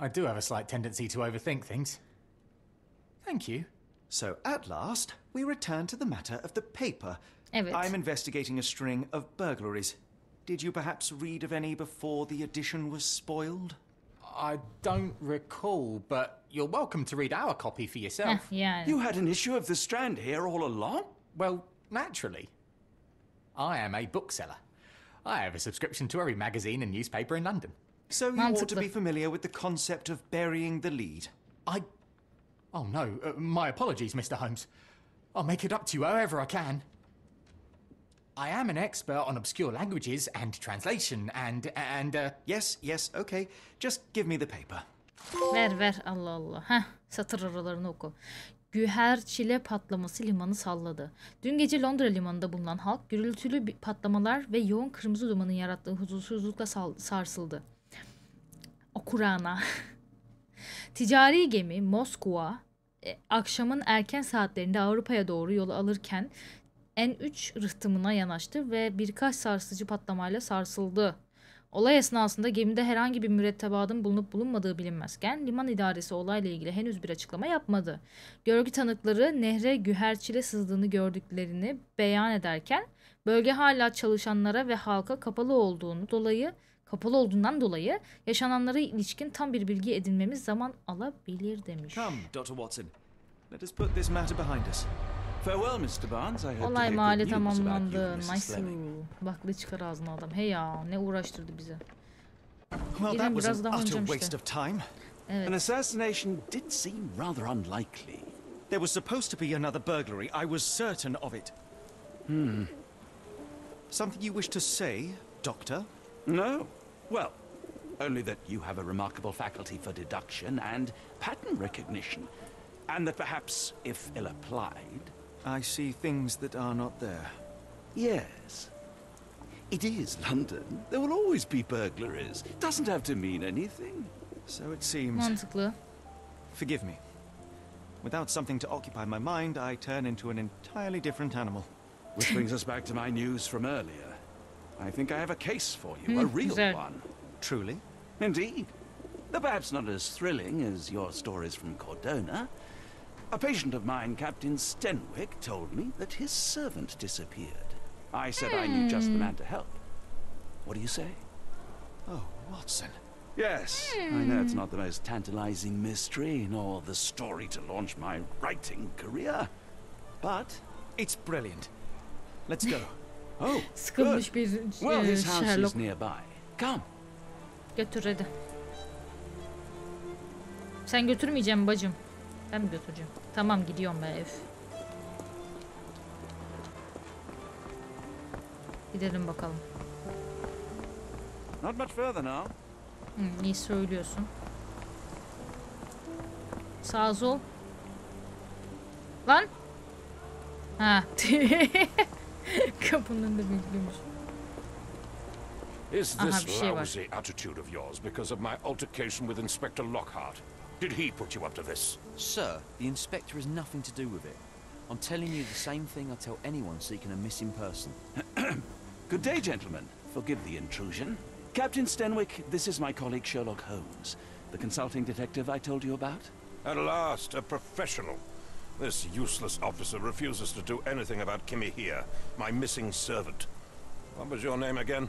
I do have a slight tendency to overthink things. Thank you. So at last, we return to the matter of the paper. Evet. I'm investigating a string of burglaries. Did you perhaps read of any before the edition was spoiled? I don't recall, but you're welcome to read our copy for yourself. Yani. You had an issue of The Strand here all along? Well, naturally. I am a bookseller. I have a subscription to every magazine and newspaper in London. So you ought to Mantıklı. be familiar with the concept of burying the lead. Oh no, my apologies, Mr. Holmes. I'll make it up to you however I can. I am an expert on obscure languages and translation and Yes, okay. Just give me the paper. Ver Allah Allah. Heh, satır aralarını oku. Güherçile patlaması limanı salladı. Dün gece Londra limanında bulunan halk gürültülü patlamalar ve yoğun kırmızı dumanın yarattığı huzursuzlukla sarsıldı. Okurana. Ticari gemi Moskova akşamın erken saatlerinde Avrupa'ya doğru yol alırken N3 rıhtımına yanaştı ve birkaç sarsıcı patlamayla sarsıldı. Olay esnasında gemide herhangi bir mürettebatın bulunup bulunmadığı bilinmezken liman idaresi olayla ilgili henüz bir açıklama yapmadı. Görgü tanıkları nehre güherçile sızdığını gördüklerini beyan ederken bölge hala çalışanlara ve halka kapalı olduğundan dolayı yaşananlara ilişkin tam bir bilgi edinmemiz zaman alabilir demiş. Come, Dr. Watson. Let us put this matter behind us. Farewell, Mr. Barnes. I hope to Olay hear mahalle good news about you, tamamlandı. Mrs. Nice. Fleming. Baklı çıkar ağzına adam. Hey ya, ne uğraştırdı bize. Well, that Gidelim was biraz an daha utter oynayacağım waste işte. of time. Evet. An assassination did seem rather unlikely. There was supposed to be another burglary. I was certain of it. Something you wish to say, Doctor? No. Well, only that you have a remarkable faculty for deduction and pattern recognition. And that perhaps, if ill-applied... I see things that are not there. Yes. It is London. There will always be burglaries. It doesn't have to mean anything. So it seems. Mantıklı. Forgive me. Without something to occupy my mind, I turn into an entirely different animal. Which brings us back to my news from earlier. I think I have a case for you, a real güzel. one. Truly? Indeed. Though perhaps not as thrilling as your stories from Cordona. A patient of mine, Captain Stenwick, told me that his servant disappeared. I said I knew just the man to help. What do you say? Oh, Watson. Yes, I know it's not the most tantalizing mystery, nor the story to launch my writing career. But it's brilliant. Let's go. Oh, Sıkılmış good. bir Well, his house Sherlock. is nearby. Come. Götür hadi. Sen götürmeyeceğim bacım. Ben mi götüreceğim? Tamam gidiyorum ben ev. Gidelim bakalım. Not much further now. İyi söylüyorsun. Sağ sol. Lan. Ha. Kapının önünde bekliyormuş. Is Aha, this bir şey var. lousy attitude of yours because of my altercation with Inspector Lockhart? Did he put you up to this? Sir, the inspector has nothing to do with it. I'm telling you the same thing I tell anyone seeking a missing person. Good day, gentlemen. Forgive the intrusion. Captain Stenwick, this is my colleague Sherlock Holmes, the consulting detective I told you about. At last, a professional. This useless officer refuses to do anything about Kimmy here, my missing servant. What was your name again?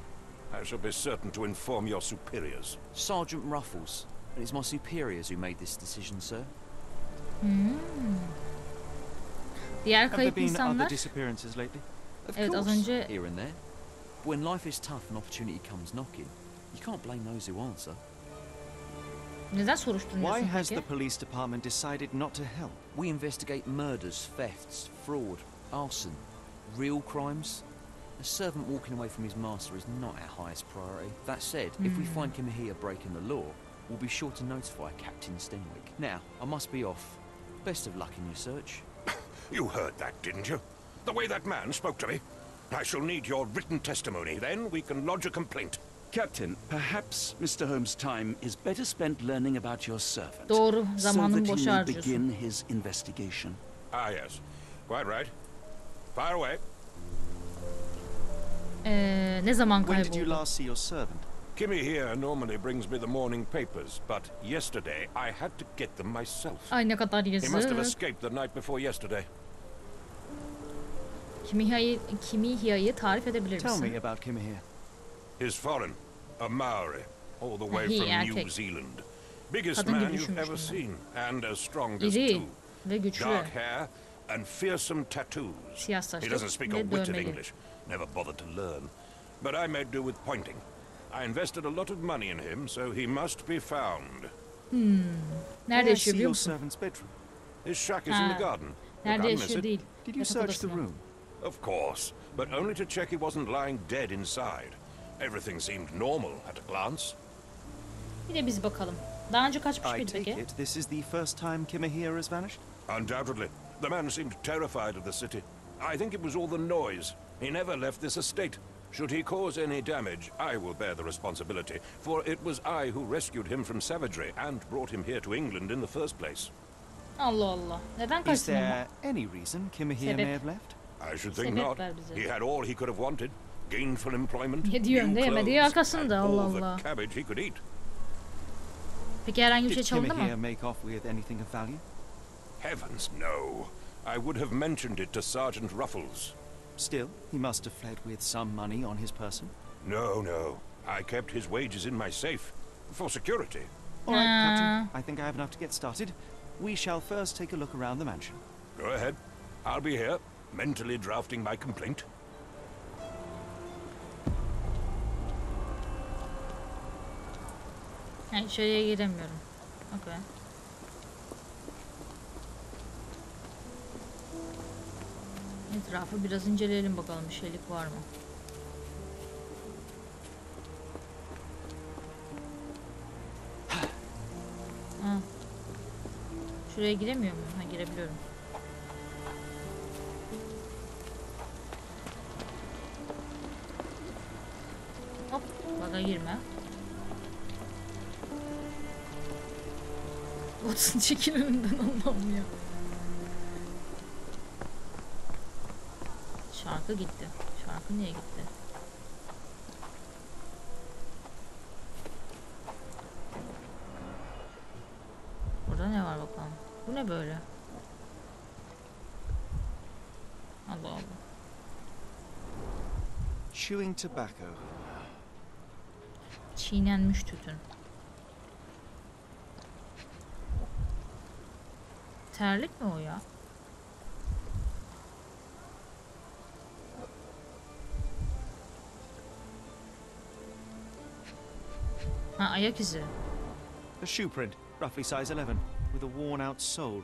I shall be certain to inform your superiors. Sergeant Ruffles. And it's my superiors who made this decision, sir. Diğer Have there kayıp been other insanlar. disappearances lately? Of Evet, az course, önce- here and there. But when life is tough and opportunity comes knocking, you can't blame those who answer. Neden Why soruşturmuyorsun has peki? the police department decided not to help? We investigate murders, thefts, fraud, arson, real crimes. A servant walking away from his master is not our highest priority. That said, if we find Kimmy here breaking the law, we'll be sure to notify Captain Stenwick. Now, I must be off. Best of luck in your search. You heard that, didn't you? The way that man spoke to me. I shall need your written testimony. Then we can lodge a complaint. Captain, perhaps Mr. Holmes' time is better spent learning about your servant. Doğru, so zamanını that he boşa may harcıyorsun. begin his investigation. Ah, yes. Quite right. Fire away. Ne zaman When did you kayboldu? last see your servant? Kimmy here normally brings me the morning papers, but yesterday I had to get them myself. Ay ne kadar He must have yazık. escaped the night before yesterday. Kimihiya'yı tarif edebilir Tell me misin? about Kimmy here. He's foreign, a Maori, all the way He from New erkek. Zealand. Biggest Kadın man gibi you've ever düşünmüştüm seen, and as strong as İri two. ve güçlü. Dark hair and fearsome tattoos. Siyah He saçlı doesn't speak a ve wit of dövmeli. English. Never bothered to learn. But I made do with pointing. I invested a lot of money in him, so he must be found. Nerede May I yaşıyor see biliyor your musun? servant's bedroom? His shack is in Ha, the garden. You Nerede can't miss yaşıyor it. değil. Did you Yatak search the odasında. room? Of course, but only to check he wasn't lying dead inside. Everything seemed normal at a glance. Bir de biz bakalım. Daha önce kaçmış I mıydı take peki? it this is the first time Kimmy here has vanished? Undoubtedly. The man seemed terrified of the city. I think it was all the noise. He never left this estate. Should he cause any damage, I will bear the responsibility, for it was I who rescued him from savagery and brought him here to England in the first place. Allah Allah. Neden Is kaçsın ama? there any reason Kimmy here Sebep. may have left? I should think Sebep not. ver bize. He had all he could have wanted. Gainful employment, Yedi yönde, new yemediği clothes, arkasında, and Allah all Allah. the cabbage he could eat. Peki herhangi bir şey Did Kimmy çalındı here mı? make off with anything of value? Heavens, no. I would have mentioned it to Sergeant Ruffles. Still, he must have fled with some money on his person. No, no. I kept his wages in my safe. For security. All right, Captain. I think I have enough to get started. We shall first take a look around the mansion. Go ahead. I'll be here, mentally drafting my complaint. Yani içeriye giremiyorum. Okay. Etrafı biraz inceleyelim bakalım bir şeylik var mı? Şuraya giremiyor muyum? Ha, girebiliyorum. Hop, bana girme. Watson çekil önümden, Allah'ım ya. Şarkı gitti. Şarkı niye gitti? Burada ne var bakalım? Bu ne böyle? Allah Allah. Chewing tobacco. Çiğnenmiş tütün. Terlik mi o ya? Ha, ayak izi. A shoe print, roughly size 11, with a worn-out sole.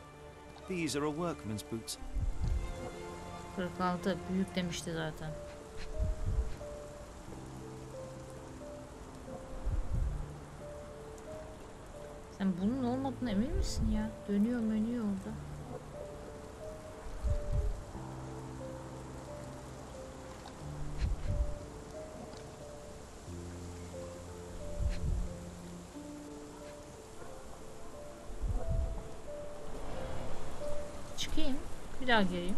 These are a workman's boots. 46 büyük demişti zaten. Sen bunun olmadığına emin misin ya? Dönüyor orada. Çıkayım. Bir daha gireyim.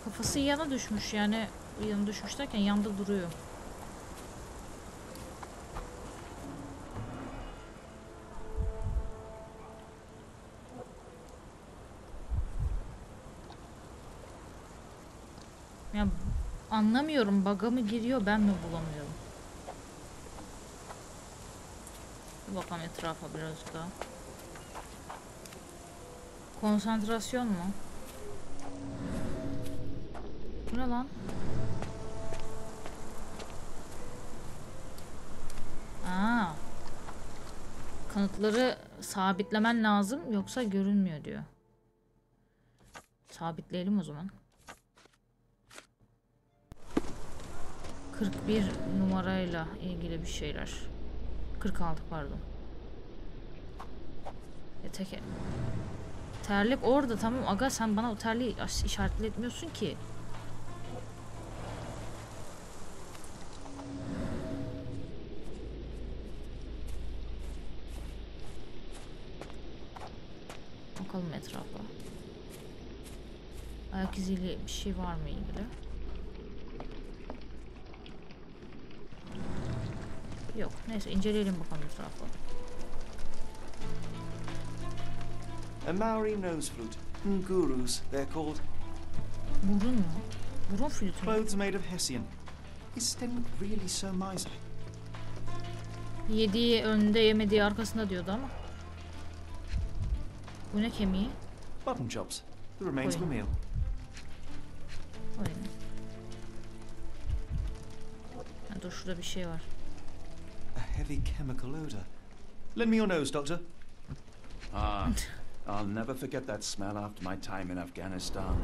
Kafası yana düşmüş, yani yana düşmüş derken yanda duruyor. Ya anlamıyorum, bug'a mı giriyor, ben mi bulamıyorum? Bir bakalım etrafa birazcık daha. Konsantrasyon mu? Bu ne lan? Aa. Kanıtları sabitlemen lazım, yoksa görünmüyor diyor. Sabitleyelim o zaman. 41 numarayla ilgili bir şeyler. 46 pardon. Terlik orada, tamam aga, sen bana o terliği işaretletmiyorsun ki. Bakalım etrafa. Ayak iziyle bir şey var mı ilgili? Yok. Neyse, inceleyelim bakalım etrafa. A Maori nose flute. Ngurus, they're called. Burun mu? Burun flütü mü? Clothes made of Hessian. Is Sten really so miserly? Yediği önde, yemediği arkasında diyordu ama. Bu ne kemiği? Button chops. The remains of a meal. Oyunu. Ha, dur, şurada bir şey var. A heavy chemical odor. Lend me your nose, Doctor. I'll never forget that smell after my time in Afghanistan.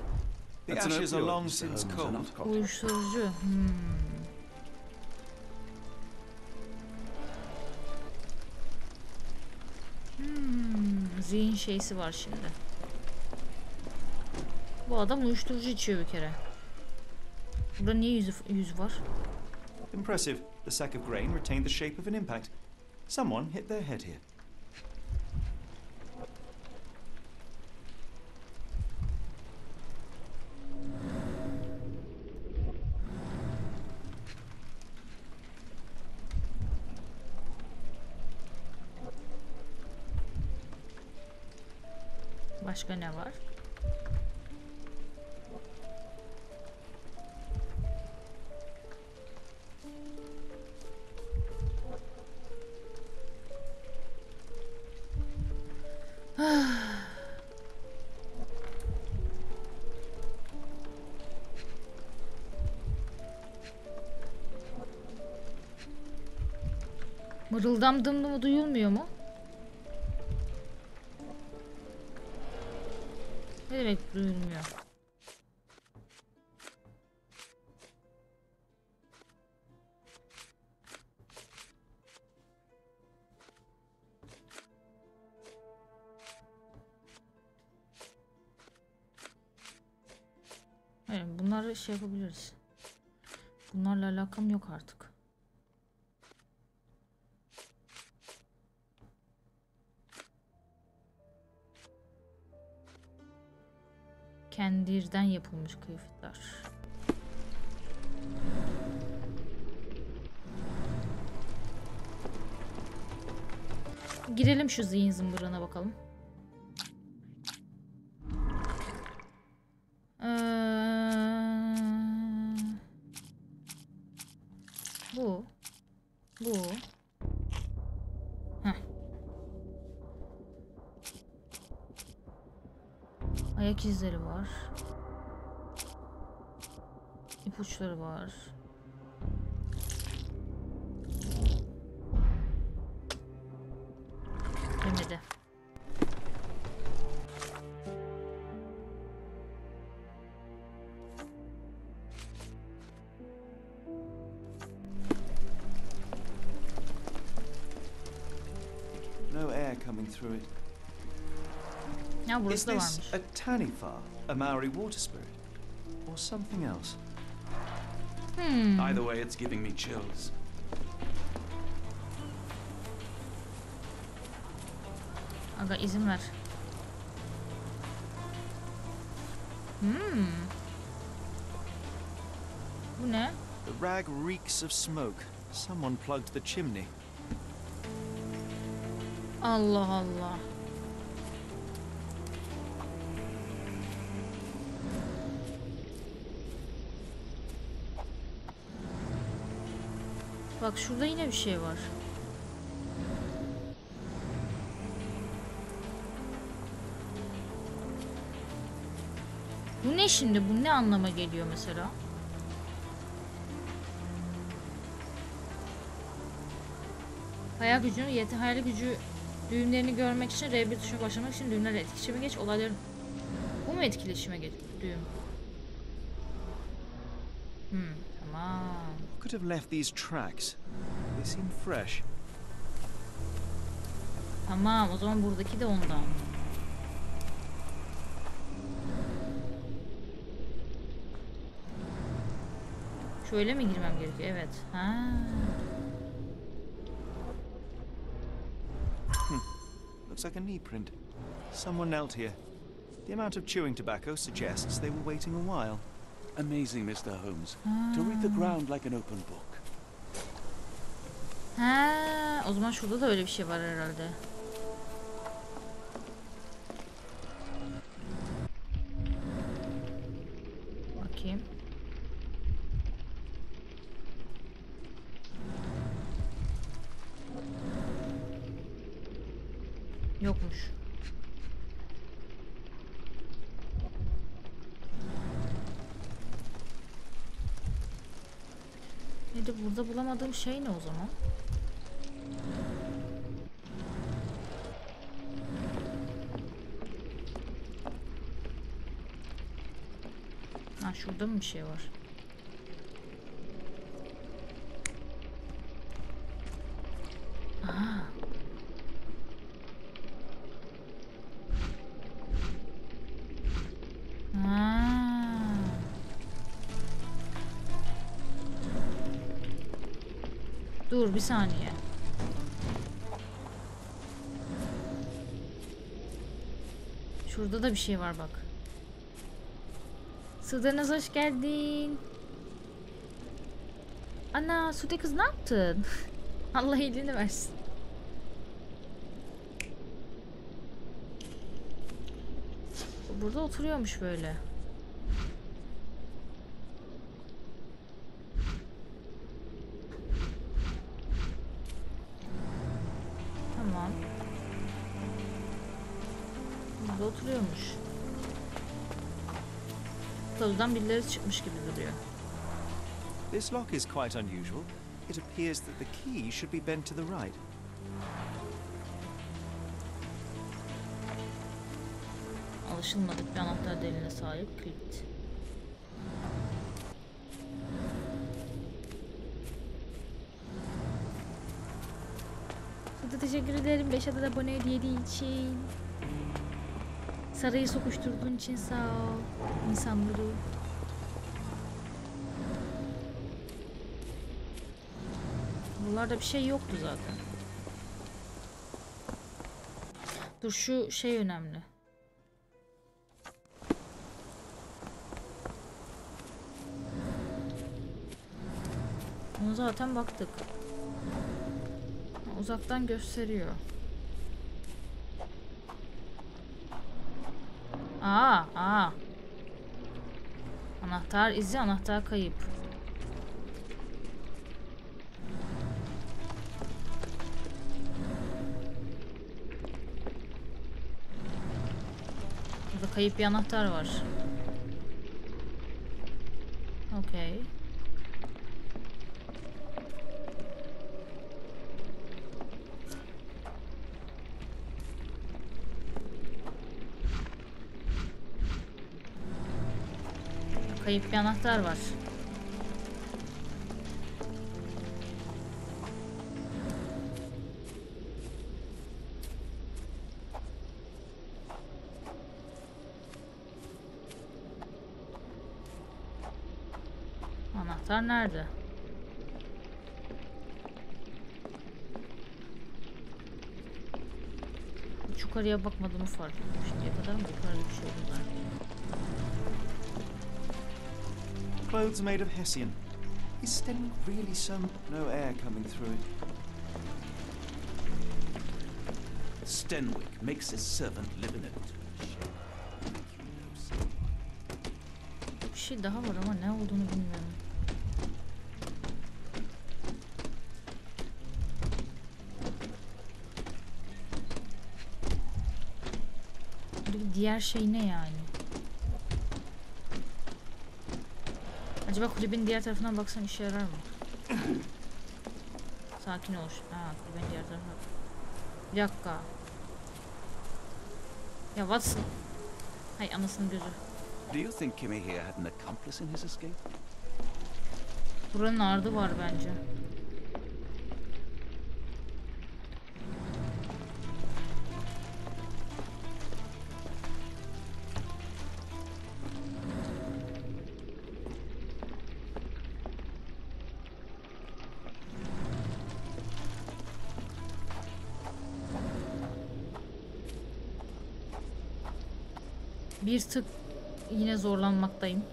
The ashes are long since cold. Uyuşturucu. Zihin şeysi var şimdi. Bu adam uyuşturucu içiyor bir kere. Burada niye yüzü var? Impressive. The sack of grain retained the shape of an impact. Someone hit their head here. Başka ne var? Mırıldamdım mı duyulmuyor mu? Ne demek duyulmuyor? Evet, bunları şey yapabiliriz. Bunlarla alakam yok artık. Kendirden yapılmış kıyafetler. Girelim şu zihin zımbırına bakalım. Bu. Heh. Ayak izleri var. İpuçları var. Demedi. No air coming through it. Ya Is burası da this varmış. a taniwha, a Maori water spirit, or something else? Either way, it's giving me chills. Aga izin ver. Bu ne? The rag reeks of smoke. Someone plugged the chimney. Allah Allah. Bak şurada yine bir şey var. Bu ne şimdi? Bu ne anlama geliyor mesela? Hayal gücünü hayal gücü düğümlerini görmek için R1 tuşuna başlamak için düğümlerle etkileşime geç. Olayların bu mu etkileşime geç düğüm? Tamam. Could have left these tracks. They seem fresh. Tamam, o zaman buradaki de ondan. Şöyle mi girmem gerekiyor? Evet. Ha. Looks like a knee print. Someone knelt here. The amount of chewing tobacco suggests they were waiting a while. Amazing, Mr. Holmes. To read the ground like an open book. Ha, o zaman şurada da öyle bir şey var herhalde. Bakayım. Yokmuş. Neydi burada bulamadığım şey ne o zaman? Ha, şurada mı bir şey var? Aa. Dur bir saniye. Şurada da bir şey var bak. Sudanız hoş geldin. Ana Sude kız ne yaptın? Allah iyiliğini versin. Burada oturuyormuş böyle. Tamam. Burada oturuyormuş. Tavudan birileri çıkmış gibi duruyor. This lock is quite unusual. it appears that the key should be bent to the right. Alışılmadık bir anahtar deliğine sahip kilit. Size teşekkür ederim 5 adet abone hediye için. Sarayı sokuşturduğun için sağ ol insanları. Buralarda bir şey yoktu zaten. Dur şu şey önemli. Ona zaten baktık. Uzaktan gösteriyor. Aa. Anahtar izi, anahtar kayıp. Burada kayıp bir anahtar var. Okey. Kayıp bir anahtar var. Anahtar nerede? Hiç yukarıya bakmadığımı fark ettim. Şimdiye kadar mı yukarıda bir şey oldu zaten? Clothes made of hessian. Is Stenwick really so... No air coming through it. Stenwick makes his servant live in it. Bir şey daha var ama ne olduğunu bilmiyorum. Buradaki diğer şey ne yani? Acaba kulübün diğer tarafından baksan işe yarar mı? Sakin ol. Kulübün diğer tarafına. Bir dakika. Ya Watson. Hay anasının gözü. Do you think Kimmy here had an accomplice in his escape? Buranın ardı var bence. Bir tık yine zorlanmaktayım.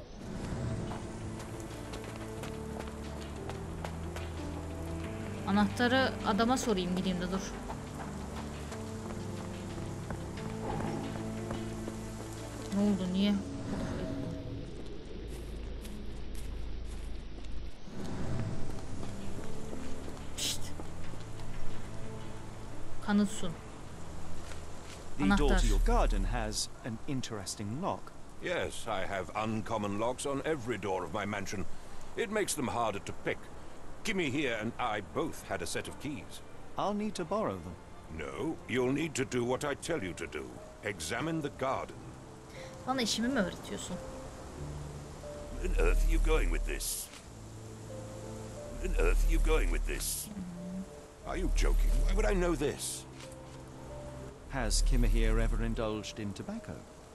Anahtarı adama sorayım, gideyim de dur. Ne oldu, niye? Pişt. Kanıt sun. The door to your garden has an interesting lock. Yes, I have uncommon locks on every door of my mansion. It makes them harder to pick. Kimmy here and I both had a set of keys. I'll need to borrow them. No, you'll need to do what I tell you to do. Examine the garden. Bana işimi mi öğretiyorsun? Where on earth are you going with this? Where on earth are you going with this? Are you joking? Why would I know this? Has Kimmy here ever indulged in tobacco?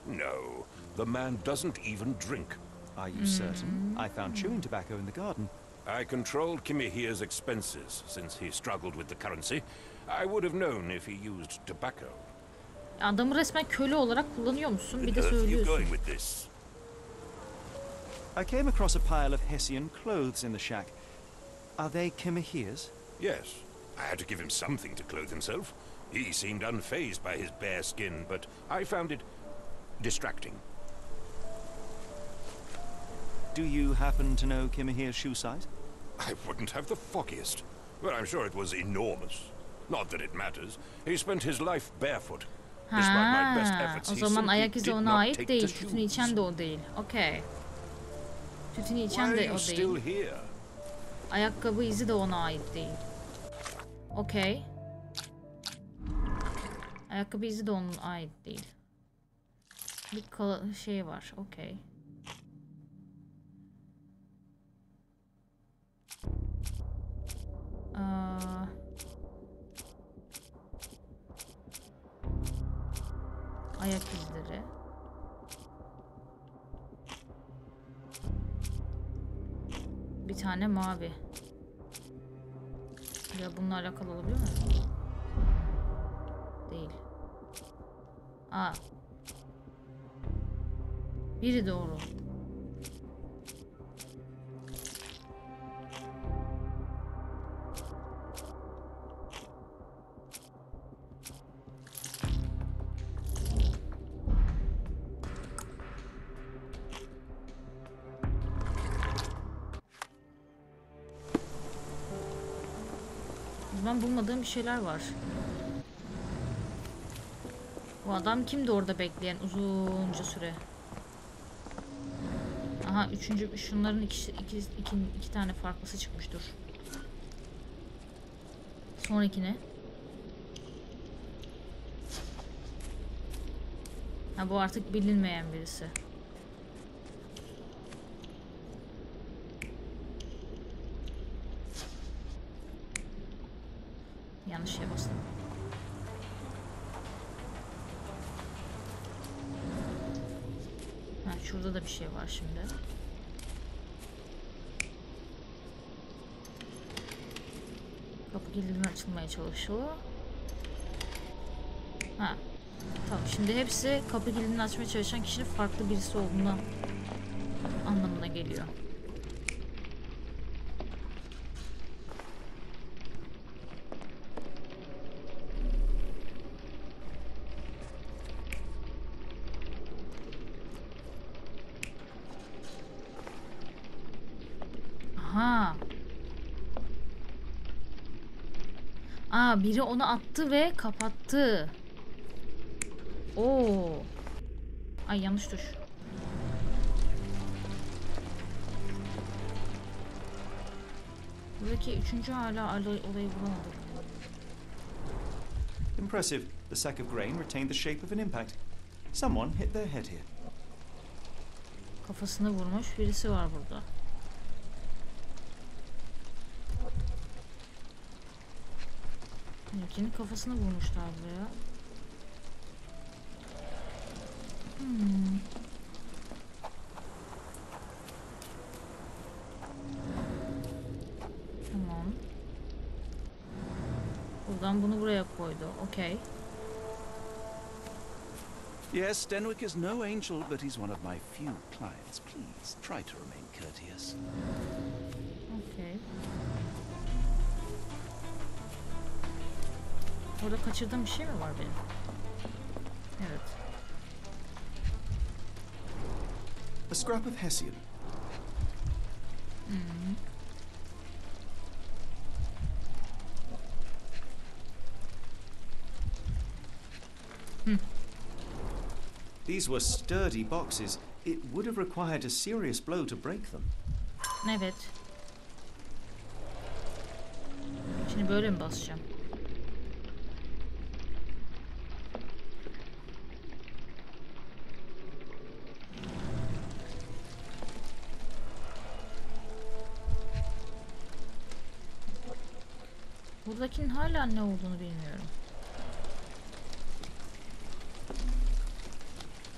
No, the man doesn't even drink. Are you certain? I found chewing tobacco in the garden. I controlled Kimmy here's expenses since he struggled with the currency. I would have known if he used tobacco. Adamı resmen köle olarak kullanıyor musun? Bir de söylüyorsun. I came across a pile of Hessian clothes in the shack. Are they Kimmy here's? Yes. I had to give him something to clothe himself. He seemed unfazed by his bare skin, but I found it distracting. Do you happen to know Kimmy here's shoe size? I wouldn't have the foggiest. But I'm sure it was enormous. Not that it matters. He spent his life barefoot. Despite my best efforts, o zaman ayak izi ona ait değil. Tütünü içen de o değil. Okay. Tütünü içen de o değil. Ayakkabı izi de ona ait değil. Okey. Ayakkabı izi de onun ait değil. Bir şey var. Okey. Ayak izleri. Bir tane mavi. Ya bununla alakalı olabilir mi? Değil. Aa. Biri doğru. Ben bulmadığım bir şeyler var. Bu adam kimdi orada bekleyen uzunca süre? Aha şunların iki tane farklısı çıkmış, dur. Sonraki ne? Ha, bu artık bilinmeyen birisi. Yanlış şeye bastım. Ha, şurada da bir şey var şimdi. Kapı kilidinin açılmaya çalışıyor. Ha. Tamam, şimdi hepsi kapı kilidini açmaya çalışan kişinin farklı birisi olduğunu anlamına geliyor. Aha. Aa, biri onu attı ve kapattı. Oo. Ay, yanlış tuş. Buradaki üçüncü hala olayı bulamadık. Impressive. The sack of grain retained the shape of an impact. Someone hit their head here. Kafasını vurmuş birisi var burada. Benimkinin kafasını vurmuşlar buraya. Tamam. Buradan bunu buraya koydu. Okey. Yes, Stenwick is no angel, but he's one of my few clients. Please, try to remain courteous. Okey. Orada kaçırdığım bir şey mi var benim? Evet. A scrap of Hessian. These were sturdy boxes. It would have required a serious blow to break them. Evet. Şimdi böyle mi basacağım? Buradakinin hala ne olduğunu bilmiyorum.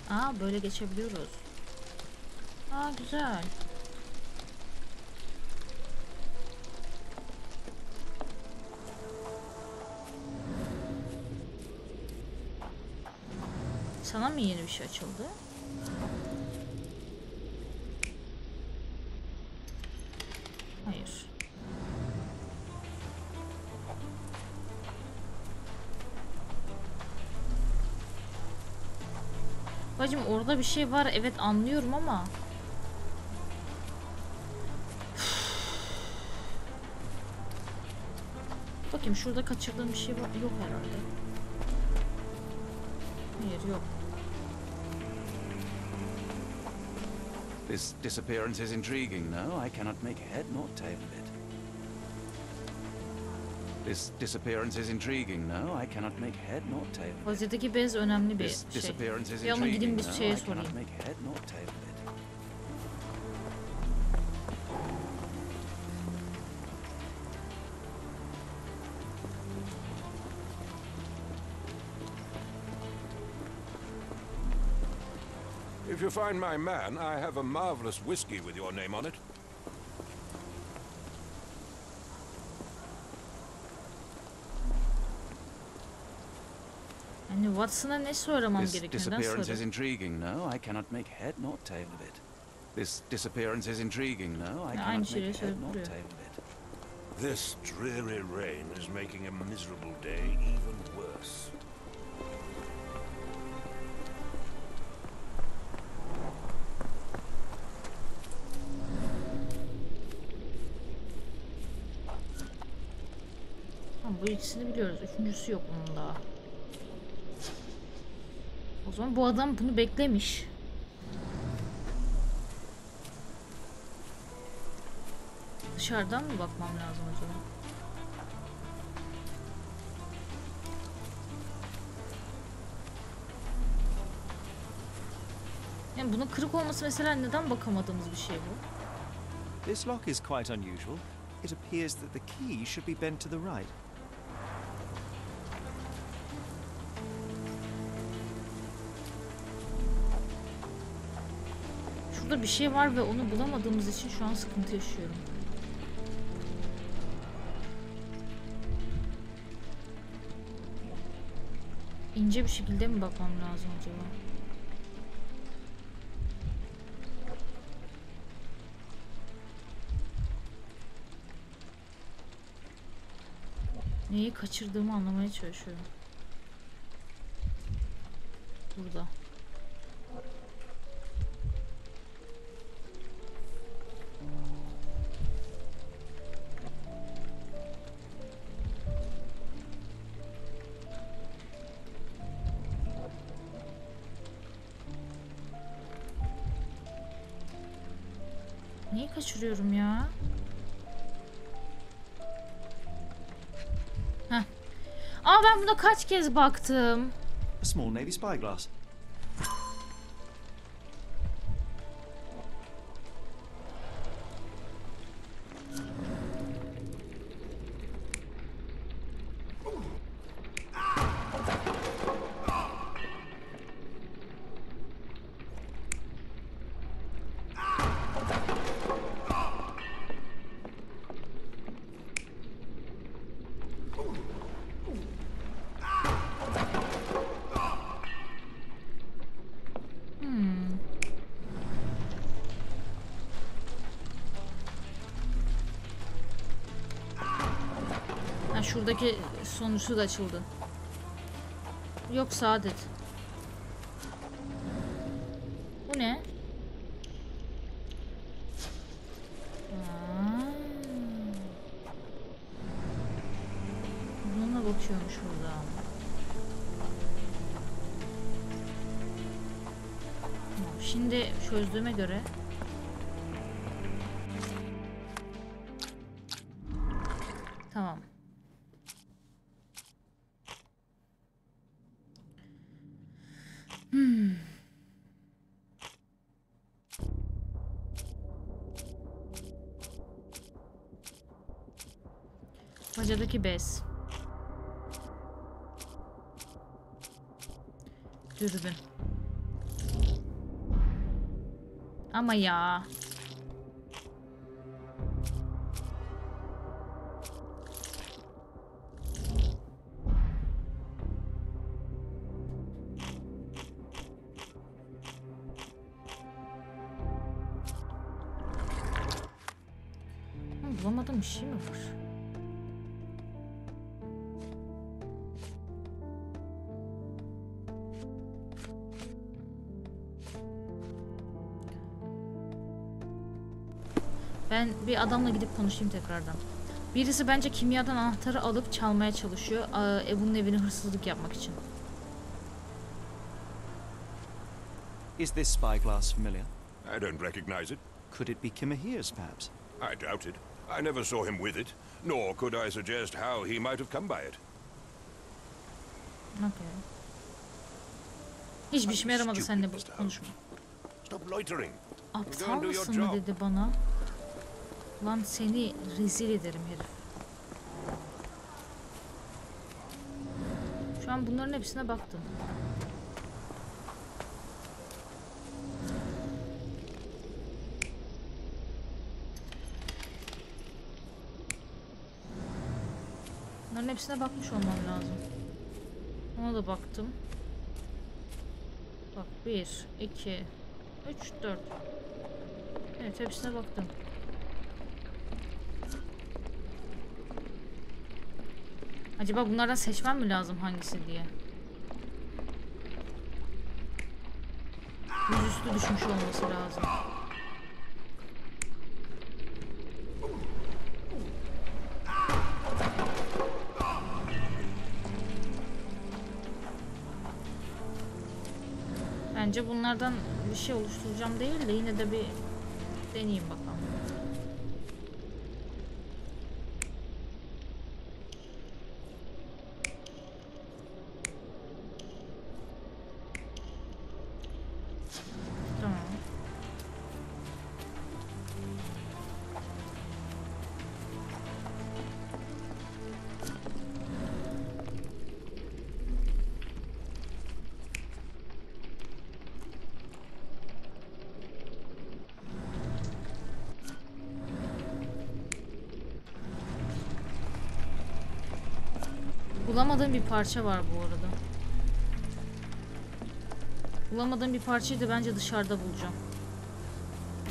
Aa, böyle geçebiliyoruz. Aa, güzel. Sana mı yeni bir şey açıldı? Hayır. Bacım, orada bir şey var, evet, anlıyorum ama bakayım, şurada kaçırdığım bir şey var. Yok herhalde. Hayır, yok. This disappearance is intriguing, no? I cannot make head nor tail of it. This disappearance is intriguing. No, I cannot make head nor tail of it. Vaziyetteki bez önemli bir This şey. disappearance is Bir ama gideyim intriguing. bir No, şeye I sorayım. cannot make head nor tail of it. If you find my man, I have a marvelous whiskey with your name on it. Yani Watson'a ne söylemem This gerekiyor? disappearance is Nasıl? intriguing. No, I cannot make head nor tail of it. This disappearance is intriguing. No, I Ya, aynı cannot şeyleri make head söyleyip nor duruyor. tail of it. This dreary rain is making a miserable day even worse. Tamam, bu ikisini biliyoruz. Üçüncüsü yok onun daha. O zaman bu adam bunu beklemiş. Dışarıdan mı bakmam lazım acaba? Yani bunun kırık olması mesela neden bakamadığımız bir şey bu? This lock is quite unusual. It appears that the key should be bent to the right. Şurada bir şey var ve onu bulamadığımız için şu an sıkıntı yaşıyorum. İnce bir şekilde mi bakmam lazım acaba? Neyi kaçırdığımı anlamaya çalışıyorum. Burada. Neyi kaçırıyorum ya? Heh. Aa, ben buna kaç kez baktım. A small navy spyglass. Ha, şuradaki sonuçta da açıldı. Yok, Saadet. Bu ne? Bununla bakıyormuş burada. Tamam, şimdi çözdüğüme göre tamam. Bacadaki bez. Dürbün. Ama ya. Bulamadığım bir şey mi var? Ben bir adamla gidip konuşayım tekrardan. Birisi bence kimyadan anahtarı alıp çalmaya çalışıyor. Bunun evine hırsızlık yapmak için. Is this spyglass familiar? I don't recognize it. Could it be Kimahir's, perhaps? I doubt it. I never saw him with it. nor could I suggest how he might have come by it. Okay. Hiçbir işime yaramadı seninle bu konuşma. Stop loitering. Aptal mısın mı dedi bana. Lan seni rezil ederim herif. Şu an bunların hepsine baktım. Bunların hepsine bakmış olmam lazım. Ona da baktım. Bak 1, 2, 3, 4. Evet hepsine baktım. Acaba bunlardan seçmem mi lazım hangisi diye? Yüzüstü düşmüş olması lazım. Bence bunlardan bir şey oluşturacağım değil de yine de bir deneyeyim bakalım. Tamam. Bulamadığım bir parça var bu arada. Bulamadığım bir parçayı da bence dışarıda bulacağım.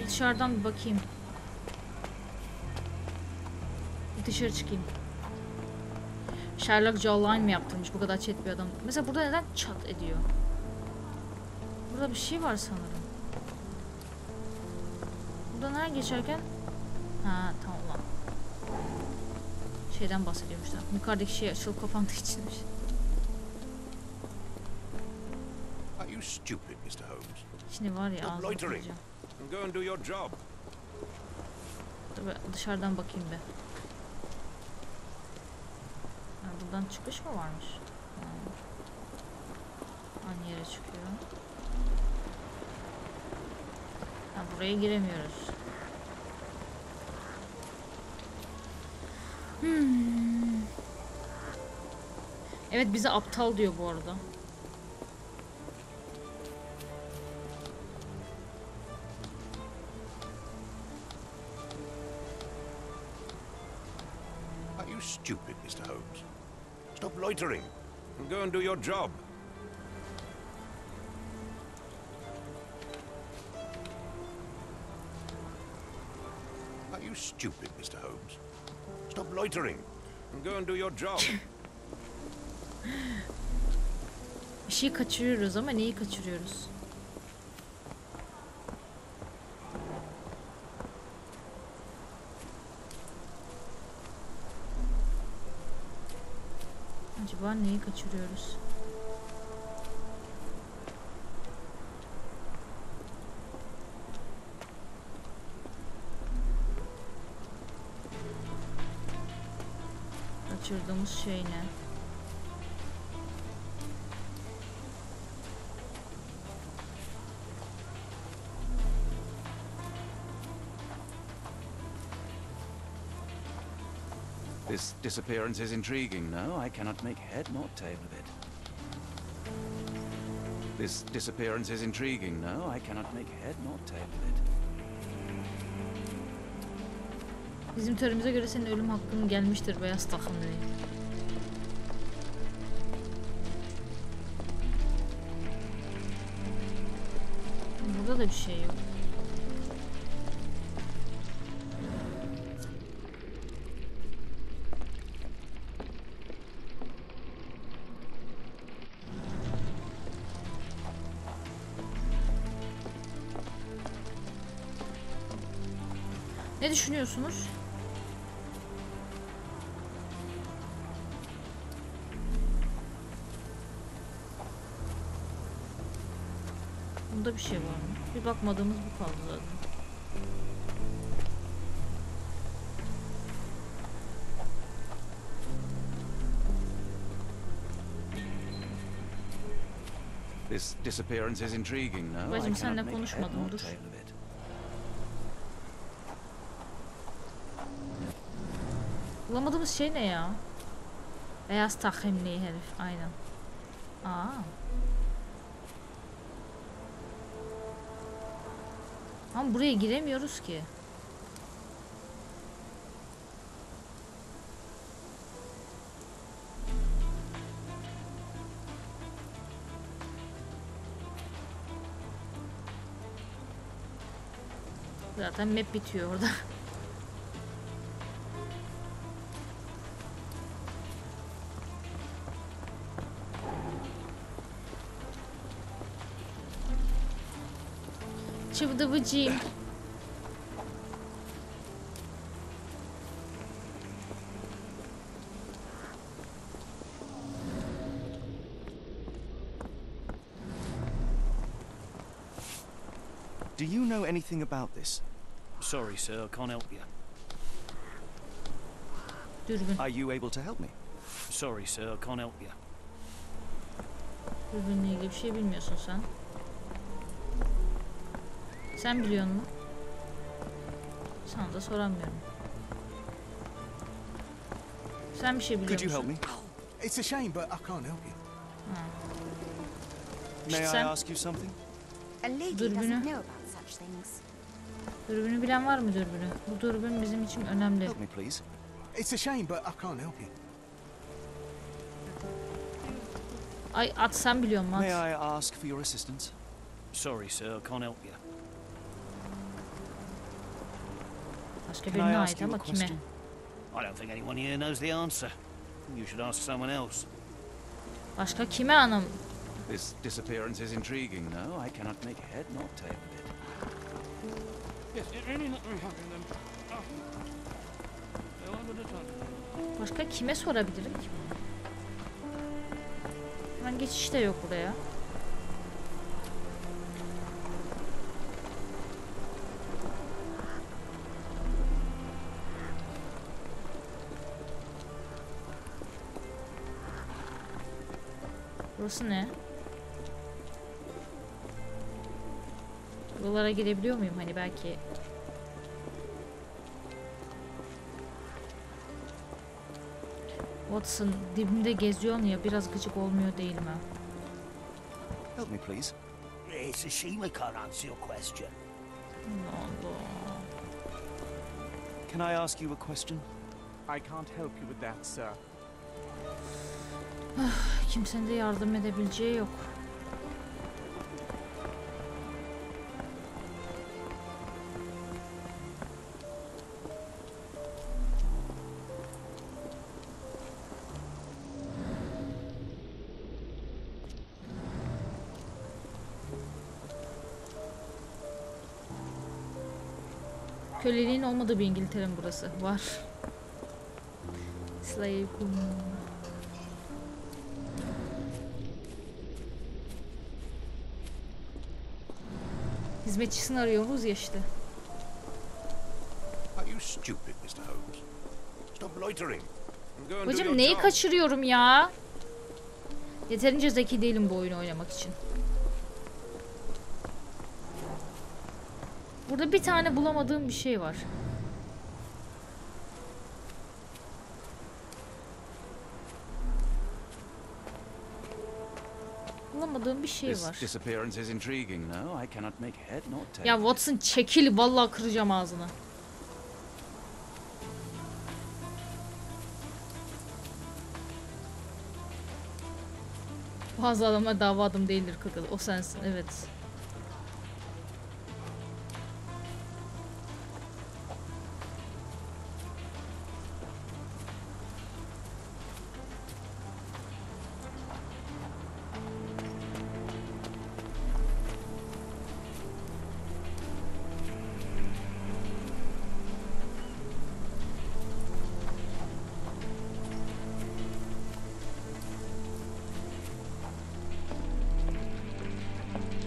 Dışarıdan bir bakayım. Bir dışarı çıkayım. Sherlock jawline mi yaptırmış bu kadar chat bir adam? Mesela burada neden çat ediyor? Burada bir şey var sanırım. Buradan her geçerken... Ha tamam lan. Şeyden bahsediyormuşlar. Yukarıdaki şey açılıp kapandığı içinmiş. Are you stupid, Mr. Holmes? Şimdi var ya ağzını kıracağım. Go and do your job. Tabii dışarıdan bakayım be. Ha, buradan çıkış mı varmış? Ha. Aynı yere çıkıyor. Ha, buraya giremiyoruz. Evet bize aptal diyor bu arada. Are you stupid, Mr. Holmes? Stop loitering and go and do your job. Are you stupid, Mr. Holmes? Stop loitering and go and do your job. Bir şey kaçırıyoruz ama neyi kaçırıyoruz? Acaba neyi kaçırıyoruz? Kaçırdığımız şey ne? This disappearance is intriguing, no? I cannot make head nor tail of it. This disappearance is intriguing, no? I cannot make head nor tail of it. Bizim teorimize göre senin ölüm hakkın gelmiştir beyaz takımlı. Burada da bir şey yok. Ne düşünüyorsunuz? Bunda bir şey var mı? Bir bakmadığımız bu kaldı zaten. This disappearance is intriguing, no? Bacım seninle konuşmadım, dur. Bulamadığımız şey ne ya? Beyaz takımlı herif, aynen. Aa. Ama buraya giremiyoruz ki. Zaten map bitiyor orada. Çıvıdıvıcıyım. Do you know anything about this? Sorry, sir, I can't help you. Dürbün. Are you able to help me? Sorry, sir, I can't help you. Dürbünle ilgili bir şey bilmiyorsun sen. Sen biliyor musun? Sana da soramıyorum. Sen bir şey biliyor musun? Could you help me? It's a shame, but I can't help you. May I ask you something? A lady Dürbünü. doesn't know about such things. Dürbünü bilen var mı dürbünü? Bu dürbün bizim için önemli. Help me, please. It's a shame, but I can't help you. Ay at, sen biliyor musun? May At. I ask for your assistance? Sorry, sir, I can't help you. Başka Can I birine ask ait you a ama kime? question? I don't think anyone here knows the answer. You should ask someone else. Başka kime hanım? This disappearance is intriguing, no? I cannot make head nor tail of it. Başka kime sorabilirim ki? Ben geçiş de yok buraya. Burası ne? Buralara girebiliyor muyum? Hani belki... Watson, dibimde geziyorsun ya, biraz gıcık olmuyor değil mi? Help me, please. It's a shame I can't answer your question. Ne oldu? Can I ask you a question? I can't help you with that, sir. Kimsenin de yardım edebileceği yok. Köleliğin olmadığı bir İngiltere mi burası? Var. Slave. Hizmetçisini arıyoruz ya işte. Are you stupid, Mr. Holmes? Stop loitering. And go and do Hocam your neyi job. kaçırıyorum ya? Yeterince zeki değilim bu oyunu oynamak için. Burada bir tane bulamadığım bir şey var. Bulamadığım bir şey var. This disappearance is intriguing, no? I cannot make head nor tail. Ya Watson çekil, vallahi kıracağım ağzını. Bazı adamlar davadım değildir kakalı. O sensin, evet.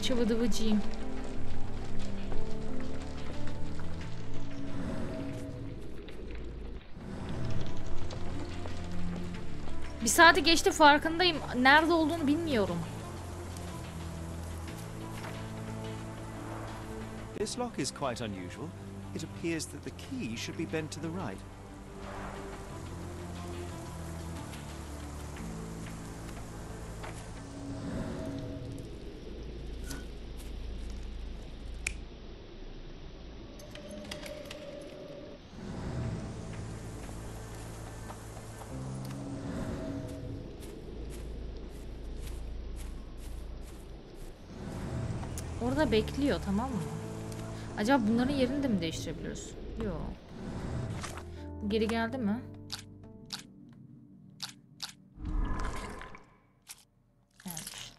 Çıvıdıvıcıyım. Bir saati geçti, farkındayım. Nerede olduğunu bilmiyorum. This lock is quite unusual. It appears that the key should be bent to the right. Orada bekliyor, tamam mı? Acaba bunların yerini de mi değiştirebiliyoruz? Yok. Bu geri geldi mi? Gelmiş.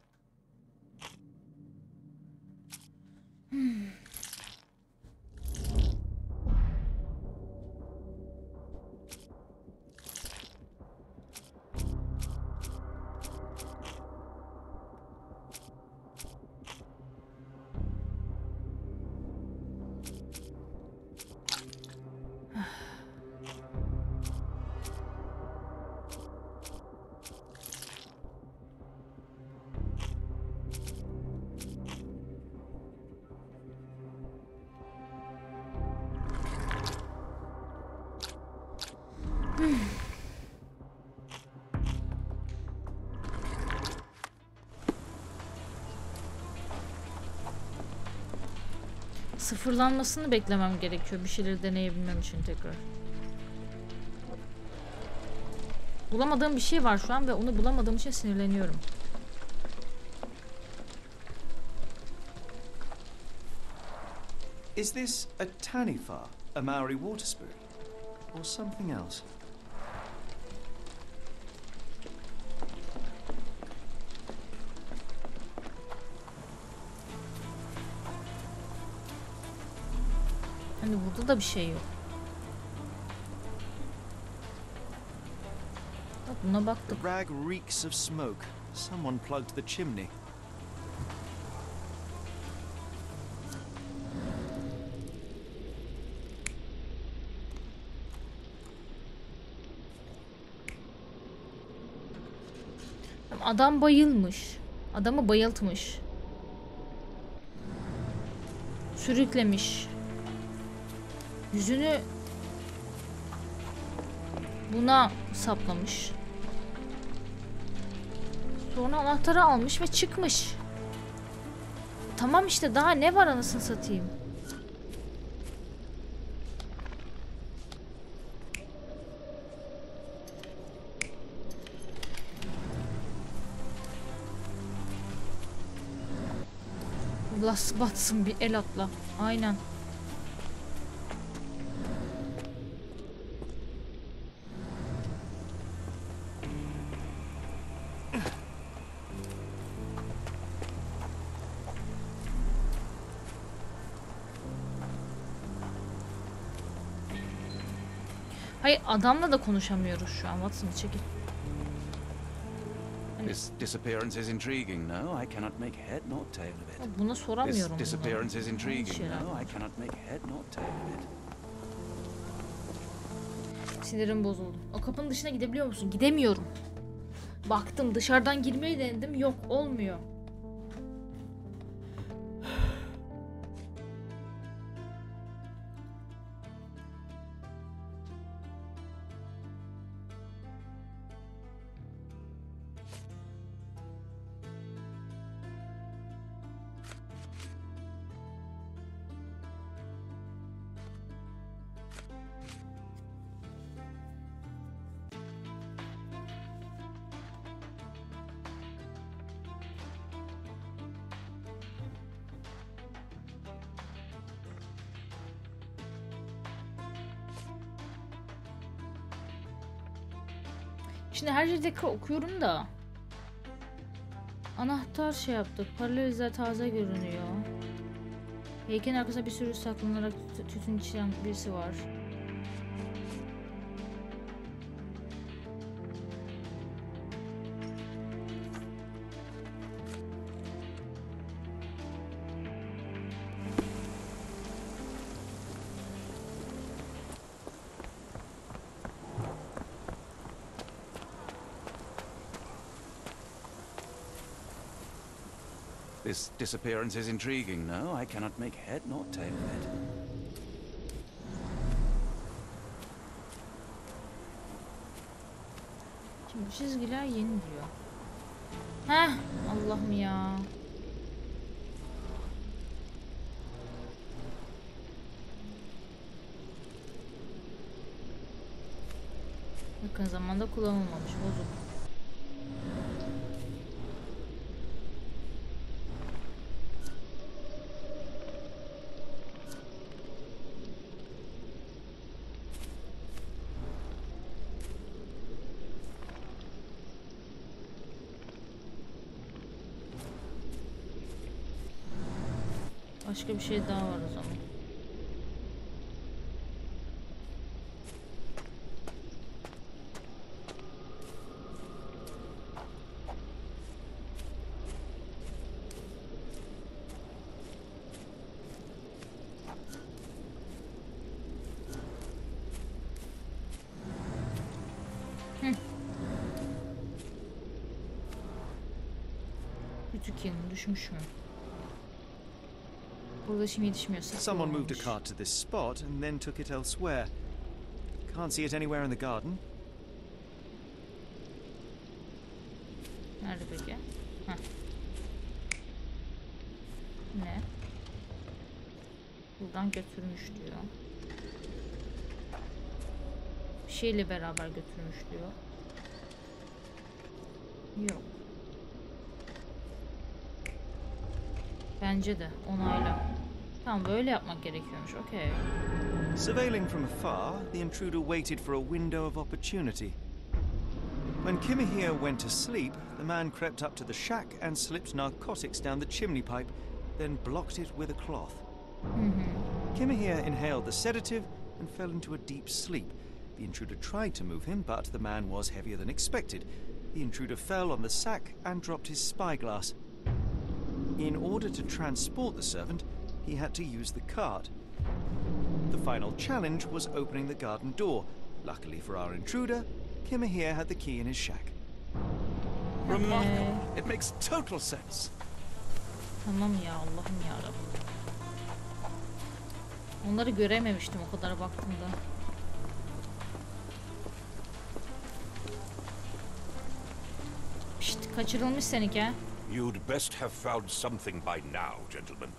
Sıfırlanmasını beklemem gerekiyor bir şeyleri deneyebilmem için tekrar. Bulamadığım bir şey var şu an ve onu bulamadığım için sinirleniyorum. Is this a tanifa, a Maori water spirit, or something else? Hani burada da bir şey yok. Bak buna baktık. The rag reeks of smoke. Someone plugged the chimney. Adam bayılmış. Adamı bayıltmış. Sürüklemiş. Yüzünü buna saplamış. Sonra anahtarı almış ve çıkmış. Tamam işte, daha ne var anasını satayım. Las batsın, bir el atla. Aynen. Hayır, adamla da konuşamıyoruz şu an. Watson, çekil. This disappearance is intriguing, no? I cannot make head nor tail of it. Buna soramıyorum. This disappearance is intriguing, Şeyler no? var. I cannot make head nor tail of it. Sinirim bozuldu. O kapının dışına gidebiliyor musun? Gidemiyorum. Baktım, dışarıdan girmeyi denedim. Yok, olmuyor. Şimdi her yerde okuyorum da. Anahtar şey yaptık. Paralelize taze görünüyor. Heykelin arkasında bir sürü saklanarak tütün içen birisi var. This disappearance is intriguing, no? I cannot make head nor tail of it. Şimdi bu çizgiler yeni diyor. Heh, Allah'ım ya. Yakın zamanda kullanılmamış, bozuk. Başka bir şey daha var o zaman. Küçük yanım düşmüş mü? Burada şimdi yetişmiyorsa. Someone moved a cart to this spot and then took it elsewhere. Can't see it anywhere in the garden. Nerede peki? Heh. Ne? Buradan götürmüş diyor. Bir şeyle beraber götürmüş diyor. Yok. Bence de onayla. Tamam, böyle yapmak gerekiyormuş. Okay. Surveilling from afar, the intruder waited for a window of opportunity. When Kimmy here went to sleep, the man crept up to the shack and slipped narcotics down the chimney pipe, then blocked it with a cloth. Kimmy here inhaled the sedative and fell into a deep sleep. The intruder tried to move him, but the man was heavier than expected. The intruder fell on the sack and dropped his spyglass. In order to transport the servant, he had to use the cart. The final challenge was opening the garden door. Luckily for our intruder, Kimmy here had the key in his shack. Remarkable. It makes total sense. Tamam ya, Allah'ım yarabbim. Onları görememiştim o kadar baktığımda. Pişt, kaçırılmış seninki ha. You'd best have found something by now, gentlemen.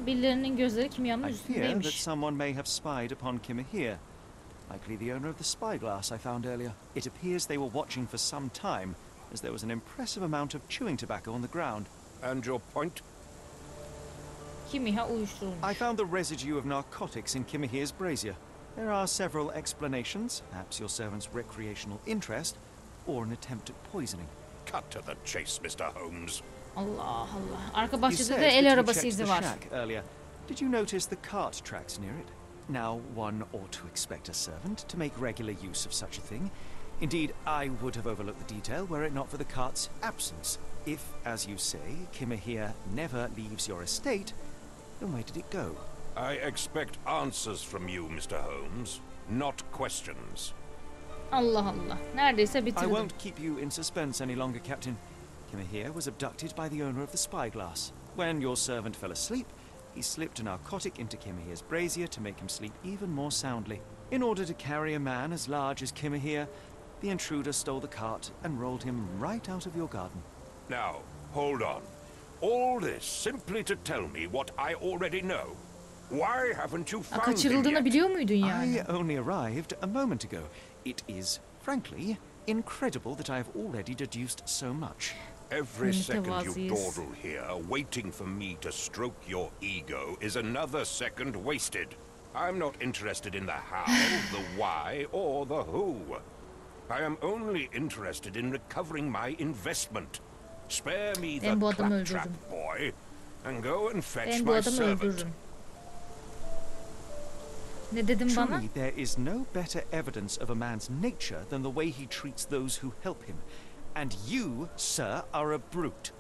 Birilerinin gözleri kimyanın I fear that üstündeymiş. someone may have spied upon Kimmy here. Likely the owner of the spyglass I found earlier. It appears they were watching for some time, as there was an impressive amount of chewing tobacco on the ground. And your point? Kimi ha uyuşturulmuş. I found the residue of narcotics in Kimmy here's brazier. There are several explanations, perhaps your servant's recreational interest, or an attempt at poisoning. Cut to the chase, Mr. Holmes. Allah Allah. Arka You bahçede said de el that you arabası checked izi the var. shack earlier. Did you notice the cart tracks near it? Now, one ought to expect a servant to make regular use of such a thing. Indeed, I would have overlooked the detail were it not for the cart's absence. If, as you say, Kimmy here never leaves your estate, then where did it go? I expect answers from you, Mr. Holmes, not questions. Allah Allah. Neredeyse I bitirdim. won't keep you in suspense any longer, Captain. Kimmy here was abducted by the owner of the spyglass. When your servant fell asleep, he slipped a narcotic into Kimmy here's brazier to make him sleep even more soundly. In order to carry a man as large as Kimmy here, the intruder stole the cart and rolled him right out of your garden. Now, hold on. All this simply to tell me what I already know. Why haven't you found him Kaçırıldığını yet? biliyor muydun yani? I only arrived a moment ago. It is, frankly, incredible that I have already deduced so much. Every second you dawdle here, waiting for me to stroke your ego, is another second wasted. I'm not interested in the how, the why, or the who. I am only interested in recovering my investment. Spare me the claptrap boy, and go and fetch my servant. Ne dedim bana? Truly, there is no better evidence of a man's nature than the way he treats those who help him. And you, sir, are a brute.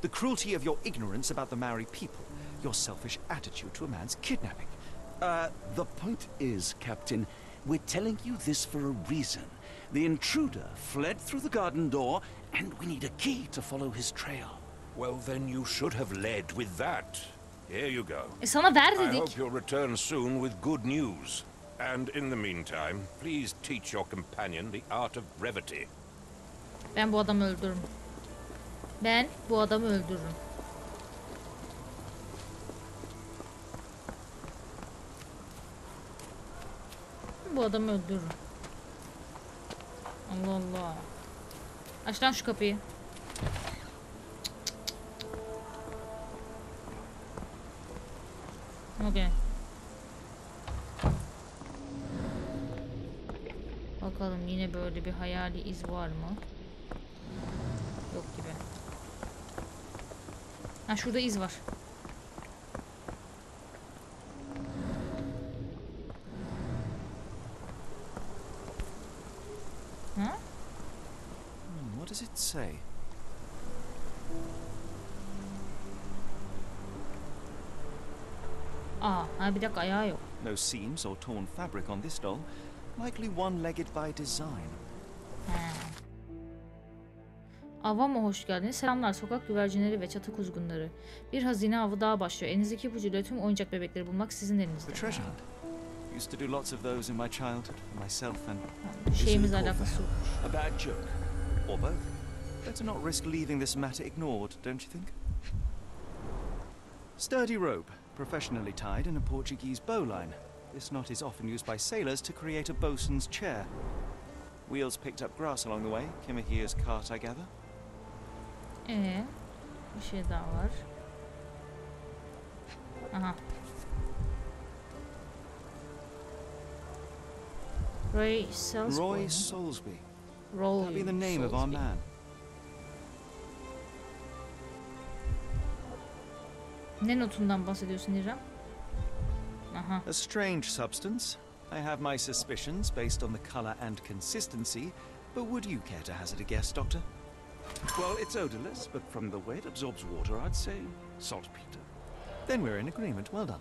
The cruelty of your ignorance about the Maori people, your selfish attitude to a man's kidnapping. The point is, Captain, We're telling you this for a reason. The intruder fled through the garden door, and we need a key to follow his trail. Well, then you should have led with that. Here you go. Sana ver I dedik. hope you'll return soon with good news. And in the meantime, please teach your companion the art of brevity. Ben bu adamı öldürürüm. Ben bu adamı öldürürüm. Bu adamı öldürürüm. Allah Allah. Aç lan şu kapıyı. Okay. Bakalım yine böyle bir hayali iz var mı? Yok gibi. Ha şurada iz var. Ha? What does it say? Ha bir dakika ayağı yok. No seams or torn fabric on this doll. Likely one-legged by design. Ava mı hoş geldiniz? Selamlar sokak güvercinleri ve çatı kuzgunları. Bir hazine avı daha başlıyor. Elinizdeki ipucuyla tüm oyuncak bebekleri bulmak sizin elinizde. The treasure hunt. Used to do lots of those in my childhood for myself and... Bir şeyimizle alakası yok. A bad joke. Or both. Better not risk leaving this matter ignored, don't you think? Sturdy rope, professionally tied in a Portuguese bowline. This knot is often used by sailors to create a bosun's chair. Wheels picked up grass along the way. Kimahir's cart, I gather. Bir şey daha var. Aha. Roy Salisbury. Roy Soulsby. Roy That'd be the name of our man. Ne notundan bahsediyorsun İrem? Aha. A strange substance. I have my suspicions based on the color and consistency, but would you care to hazard a guess, Doctor? Well, it's odorless, but from the way it absorbs water, I'd say saltpeter. Then we're in agreement. Well done.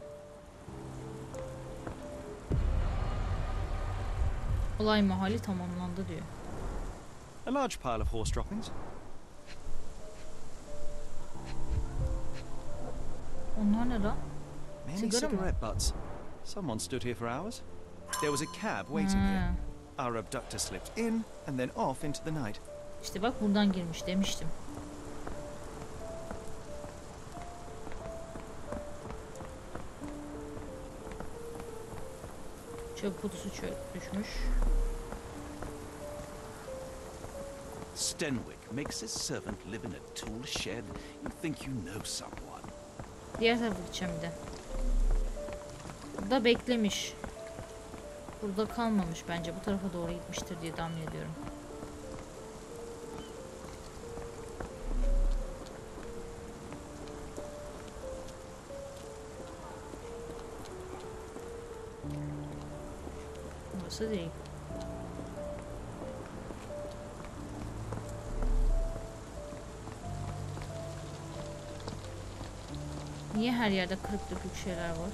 Olay mahalli tamamlandı diyor. A large pile of horse droppings. Onlar ne lan? Many Sigara mı? cigarette butts. Someone stood here for hours. There was a cab waiting here. Our abductor slipped in and then off into the night. İşte bak buradan girmiş demiştim. Çöp kutusu düşmüş. Stenwick makes his servant live in a tool shed. You think you know someone. Diğer tarafa gideceğim bir de. Burada beklemiş. Burada kalmamış bence. Bu tarafa doğru gitmiştir diye tahmin ediyorum. Burası değil. Niye her yerde kırık dökük şeyler var?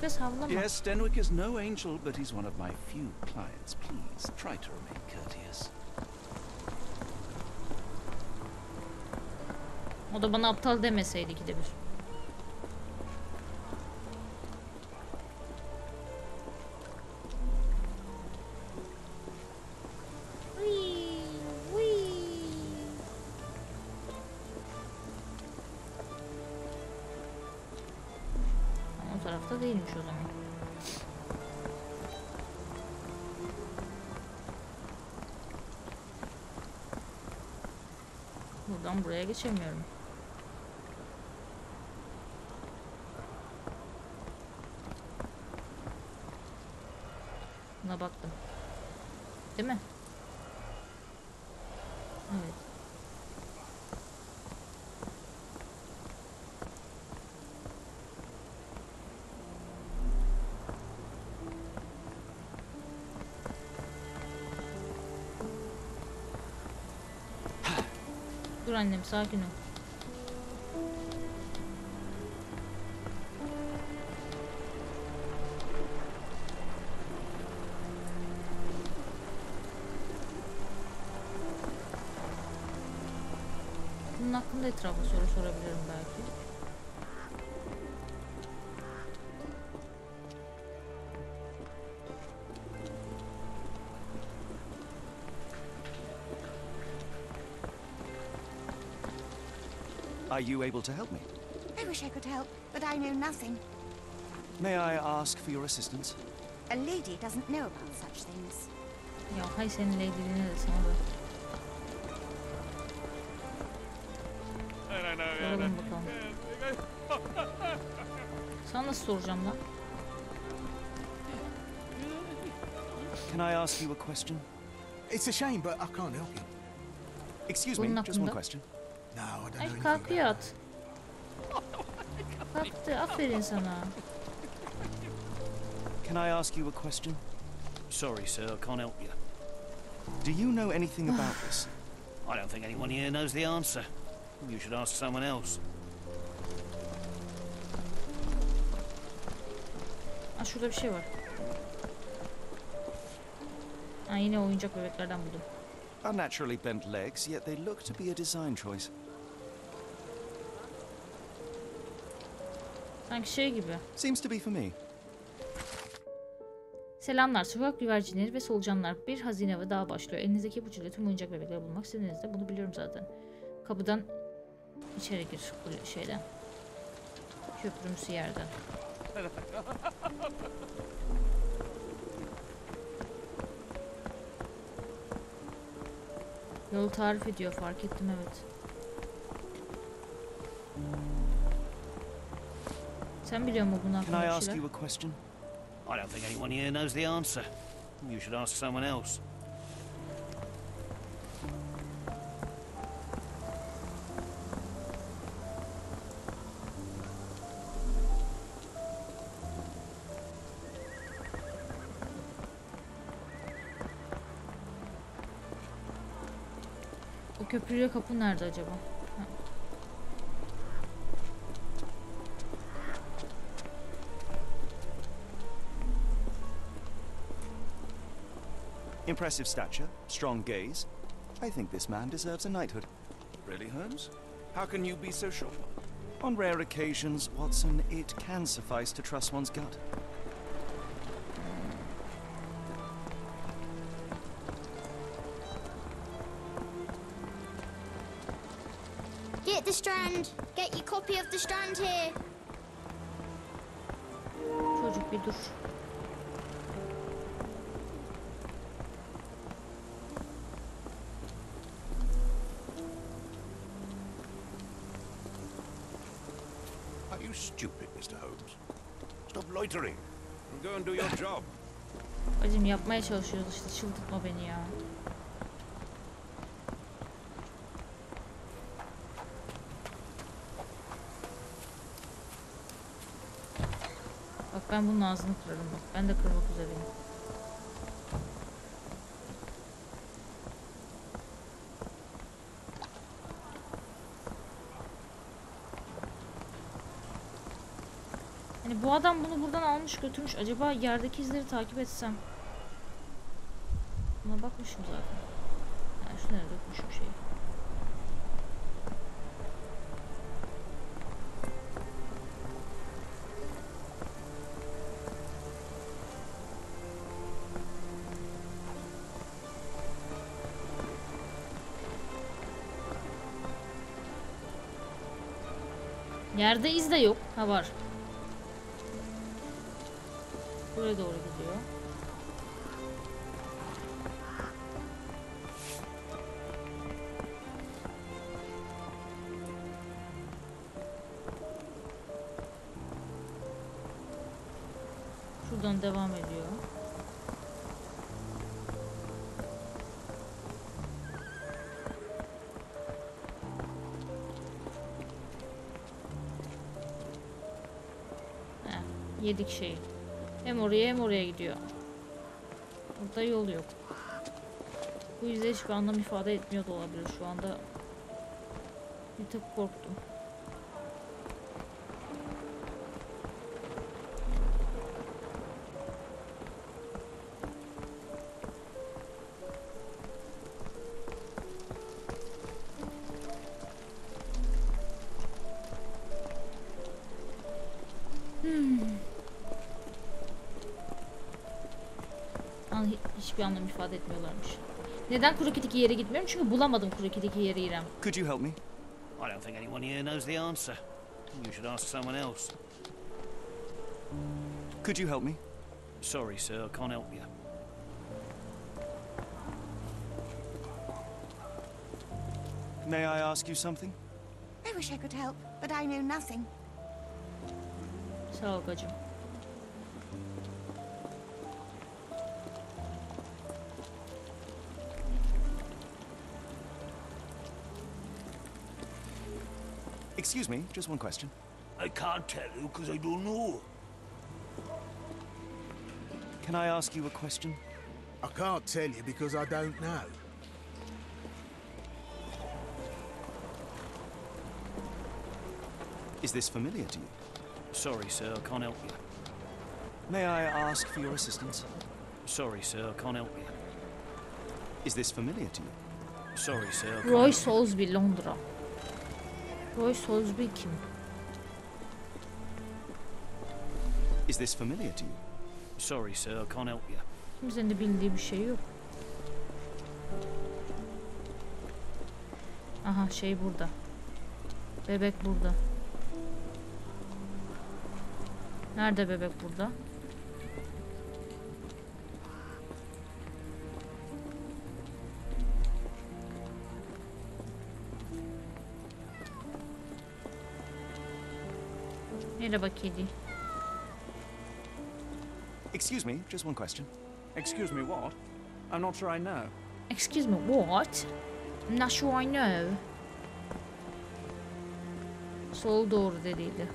Kız havlama. Yes, Stenwick is no angel, but he's one of my few clients. Please, try to remain courteous. O da bana aptal demeseydi ki de bir. O tarafta değilmiş o zaman. Buradan buraya geçemiyorum. Buna baktım. Değil mi? Evet. Dur dur annem, sakin ol. Bunun hakkında etrafa soru sorabilirim belki. Are you able to help me? I wish I could help, but I know nothing. May I ask for your assistance? A lady doesn't know about such things. Ya hay senin lady'liğine de sana da. Soralım bakalım. Sana nasıl soracağım lan? Can I ask you a question? It's a shame, but I can't help you. Excuse me, just one question. No, I don't know Ay anything kalkıyor about at. Kalktı, aferin sana. Can I ask you a question? Sorry, sir, I can't help you. Do you know anything about this? I don't think anyone here knows the answer. You should ask someone else. Aa, şurada bir şey var. Aa, yine oyuncak bebeklerden buldum. Unnaturally bent legs, yet they look to be a design choice. Sanki şey gibi. Seems to be for me. Selamlar, sokak güvercinleri ve solucanlar. Bir hazine ve dağ başlıyor. Elinizdeki ipucuyla tüm oyuncak bebekleri bulmak istediğinizde bunu biliyorum zaten. Kapıdan içeri gir bu şeyden. Köprümsü yerden. Yolu tarif ediyor, fark ettim, evet. Sen biliyor musun bunun hakkında bir şeyler? I don't think anyone here knows the answer. You should ask someone else. O köprüyle kapı nerede acaba? Ha. Impressive stature, strong gaze. I think this man deserves a knighthood. Really, Holmes? How can you be so sure? On rare occasions, Watson, it can suffice to trust one's gut. Get the Strand. Get your copy of the Strand here. Çocuk bir dur. Are you stupid, Mr. Holmes? Stop loitering and go and do your job. Bacım yapmaya çalışıyoruz işte, çıldırtma beni ya. Bak ben bunun ağzını kırarım bak. Ben de kırmak üzereyim. Yani bu adam bunu buradan almış götürmüş. Acaba yerdeki izleri takip etsem. Buna bakmışım zaten. Yani şuna dökmüşüm şeyi. Yerde iz de yok. Ha var. Buraya doğru gidiyor. Şuradan devam ediyor. Yedik şeyi. Hem oraya hem oraya gidiyor. Burada yol yok. Bu yüzden hiçbir anlam ifade etmiyor da olabilir şu anda. Bir tık korktum. Hiçbir anlam ifade etmiyorlarmış. Neden krokedeki yere gitmiyorum? Çünkü bulamadım krokedeki yeri İrem. Could you help me? I don't think anyone here knows the answer. You should ask someone else. Could you help me? Sorry, sir, I can't help you. May I ask you something? I wish I could help, but I know nothing. Sağ ol bacım. Excuse me, just one question. I can't tell you because I don't know. Can I ask you a question? I can't tell you because I don't know. Is this familiar to you? Sorry, sir, I can't help you. May I ask for your assistance? Sorry, sir, I can't help you. Is this familiar to you? Sorry, sir, I can't Roy help you. Soulsby, Londra. Roy Soulsby kim? Is this familiar to you? Sorry, sir, I can't help you. Kimsenin de bildiği bir şey yok. Aha şey burada. Bebek burada. Nerede bebek burada? Merhaba kedi. Excuse me, just one question. Excuse me, what? I'm not sure I know. Excuse me, what? I'm not sure I know. Sol doğru dediydi.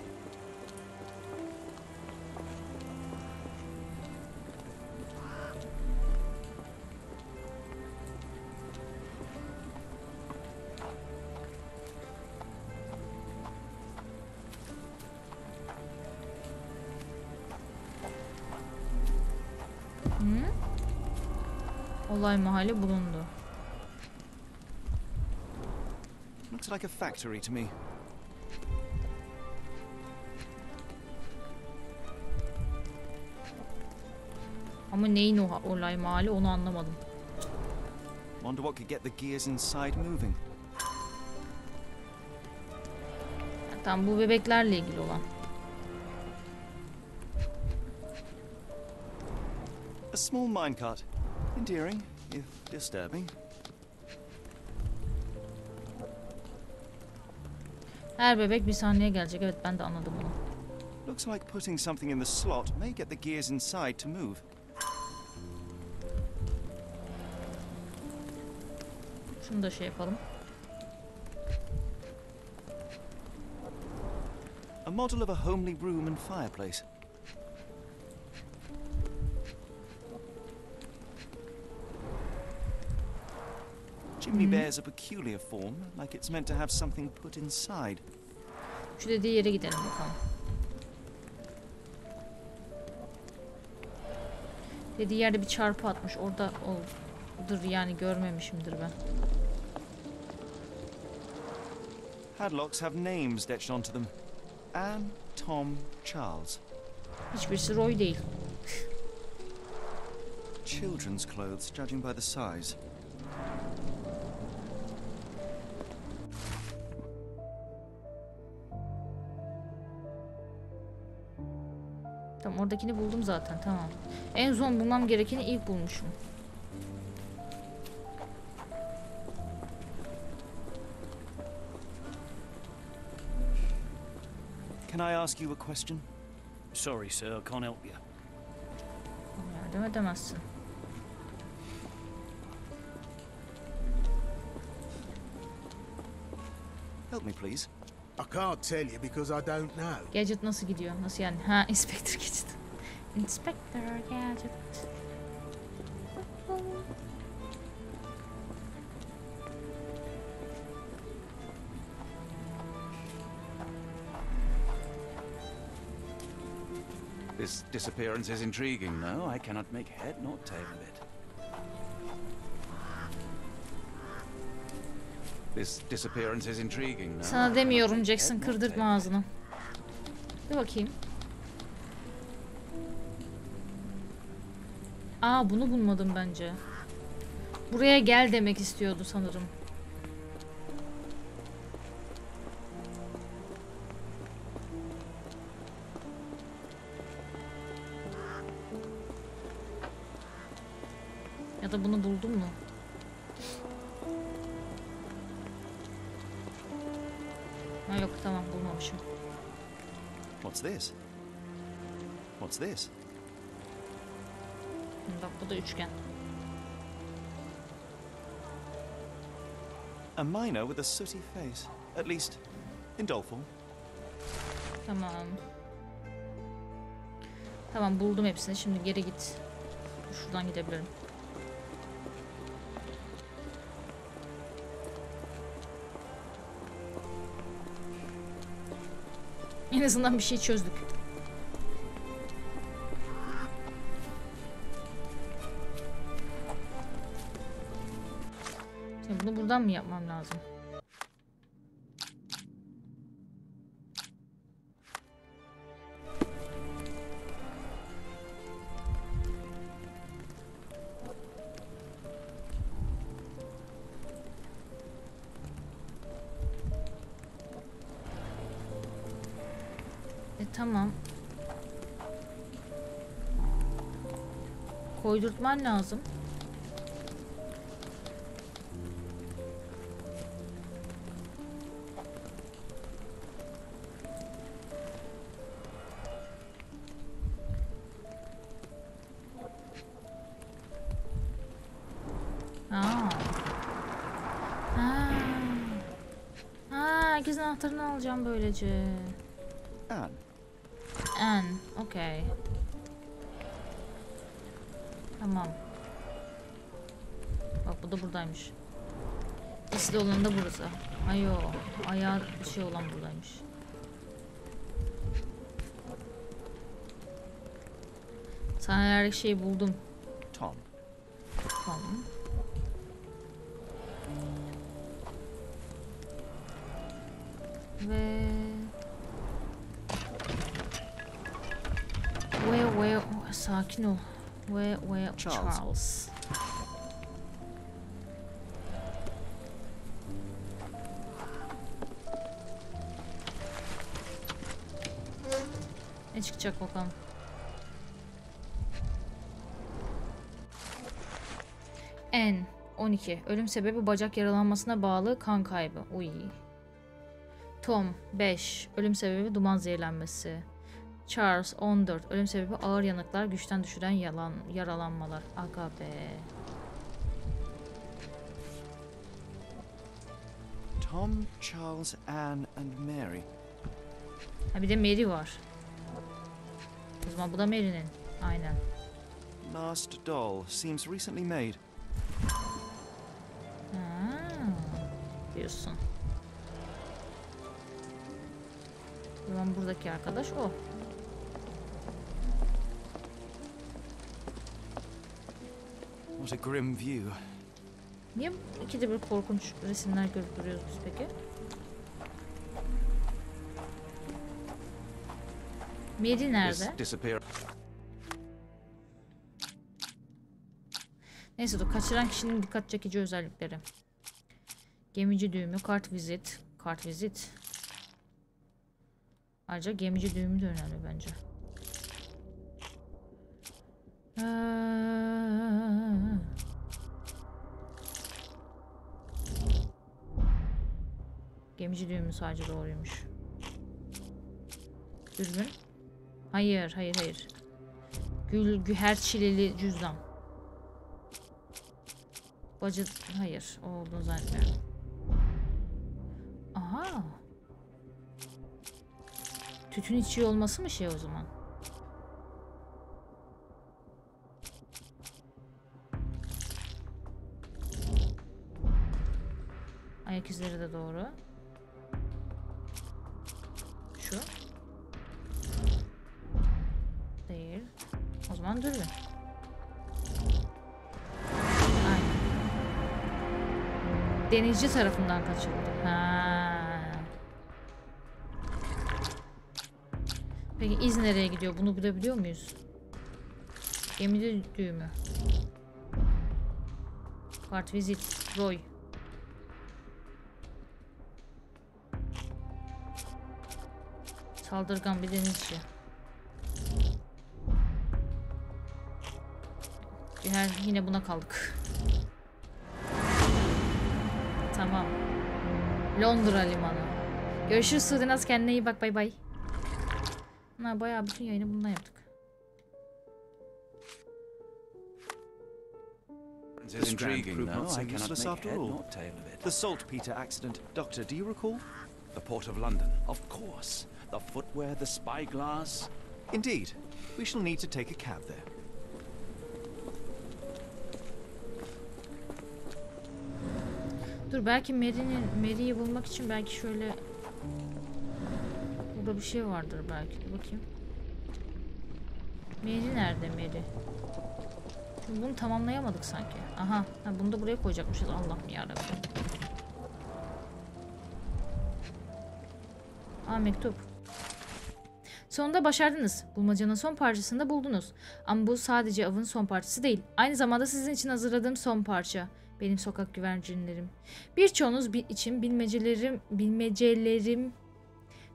Olay mahalli bulundu. Looks like a factory to me. Ama neyin olay mahalli onu anlamadım. Wonder what could get the gears inside moving. Tamam bu bebeklerle ilgili olan. A small minecart. Endearing, if disturbing. Her bebek bir saniye gelecek. Evet ben de anladım bunu. Looks like putting something in the slot may get the gears inside to move. Şunu da şey yapalım. A model of a homely room and fireplace. Chimney bears a peculiar form, like it's meant to have something put inside. Şu dediği yere gidelim bakalım. Dediği yerde bir çarpı atmış. Orada odur yani görmemişimdir ben. Hadlocks have names etched onto them. Anne, Tom, Charles. Hiçbirisi Roy değil. Children's clothes, judging by the size. Tamam oradakini buldum zaten tamam. En son bulmam gerekeni ilk bulmuşum. Can I ask you a question? Sorry, sir, I can't help you. Yardım edemezsin. Help me, please. I can't tell you because I don't know. Gadget nasıl gidiyor? Nasıl yani? Ha, Inspector Gadget. Inspector Gadget. This disappearance is intriguing, no? I cannot make head nor tail of it. This disappearance is intriguing, no? Sana demiyorum Jackson, kırdırtma ağzını. Bir bakayım. Aa, bunu bulmadım bence. Buraya gel demek istiyordu sanırım. Ya da bunu buldum mu? Ha yok, tamam, bulmamışım. What's this? What's this? Bak, bu da üçgen. A miner with a sooty face. At least, in doll form. Tamam. Tamam, buldum hepsini. Şimdi geri git. Şuradan gidebilirim. En azından bir şey çözdük. Şimdi bunu buradan mı yapmam lazım? Tamam. Koydurtman lazım. Herkesin anahtarını alacağım böylece. Okey. Tamam. Bak, bu da buradaymış. Asıl olan da burası. Ayo, ayağı bir şey olan buradaymış. Sana her şeyi buldum. Tom. Ve sakin ol. Ve Charles. Ne çıkacak bakalım. N 12. Ölüm sebebi bacak yaralanmasına bağlı kan kaybı. Uy. Tom 5. Ölüm sebebi duman zehirlenmesi. Charles 14. Ölüm sebebi ağır yanıklar, güçten düşüren yaralanmalar. Aga be. Tom, Charles, Anne and Mary. Ha, bir de Mary var. O zaman bu da Mary'nin. Aynen. Last doll seems recently made. Diyorsun. O zaman buradaki arkadaş o. What a grim view. Niye ikide bir korkunç resimler görüp duruyoruz biz peki? Mary nerede? Neyse, dur, kaçıran kişinin dikkat çekici özellikleri. Gemici düğümü, kart vizit. Ayrıca gemici düğümü de önemli bence. Gemici düğümü sadece doğruymuş. Dürbün. Hayır. Güher çileli cüzdan. Bacı, hayır, o olduğunu zannetmiyorum. Aha. Tütün içiyor olması mı şey o zaman? Ayak izleri de doğru. Şu. Değil. Lan dur bir. Denizci tarafından kaçırıldı. Ha. Peki iz nereye gidiyor? Bunu bilebiliyor muyuz? Gemide düğümü. Kart vizit. Roy. Saldırgan bir denizci. Yine buna kaldık. Tamam. Londra limanı. Görüşürüz Sudenaz, kendine iyi bak, bay bay. Bayağı bütün yayını bundan yaptık. The Strand proved so useless after all. The saltpeter accident. Doctor, do you recall? The Port of London, of course. The footwear, the spyglass. Indeed. We shall need to take a cab there. Dur, belki Mary'i bulmak için belki şöyle burada bir şey vardır belki. Dur bakayım. Mary nerede Mary? Şimdi bunu tamamlayamadık sanki. Aha, bunu da buraya koyacakmışız. Allah'ım yarabbim. Mektup. Sonunda başardınız. Bulmacanın son parçasını da buldunuz. Ama bu sadece avın son parçası değil. Aynı zamanda sizin için hazırladığım son parça. Benim sokak güvercinlerim. Birçoğunuz için bilmecelerim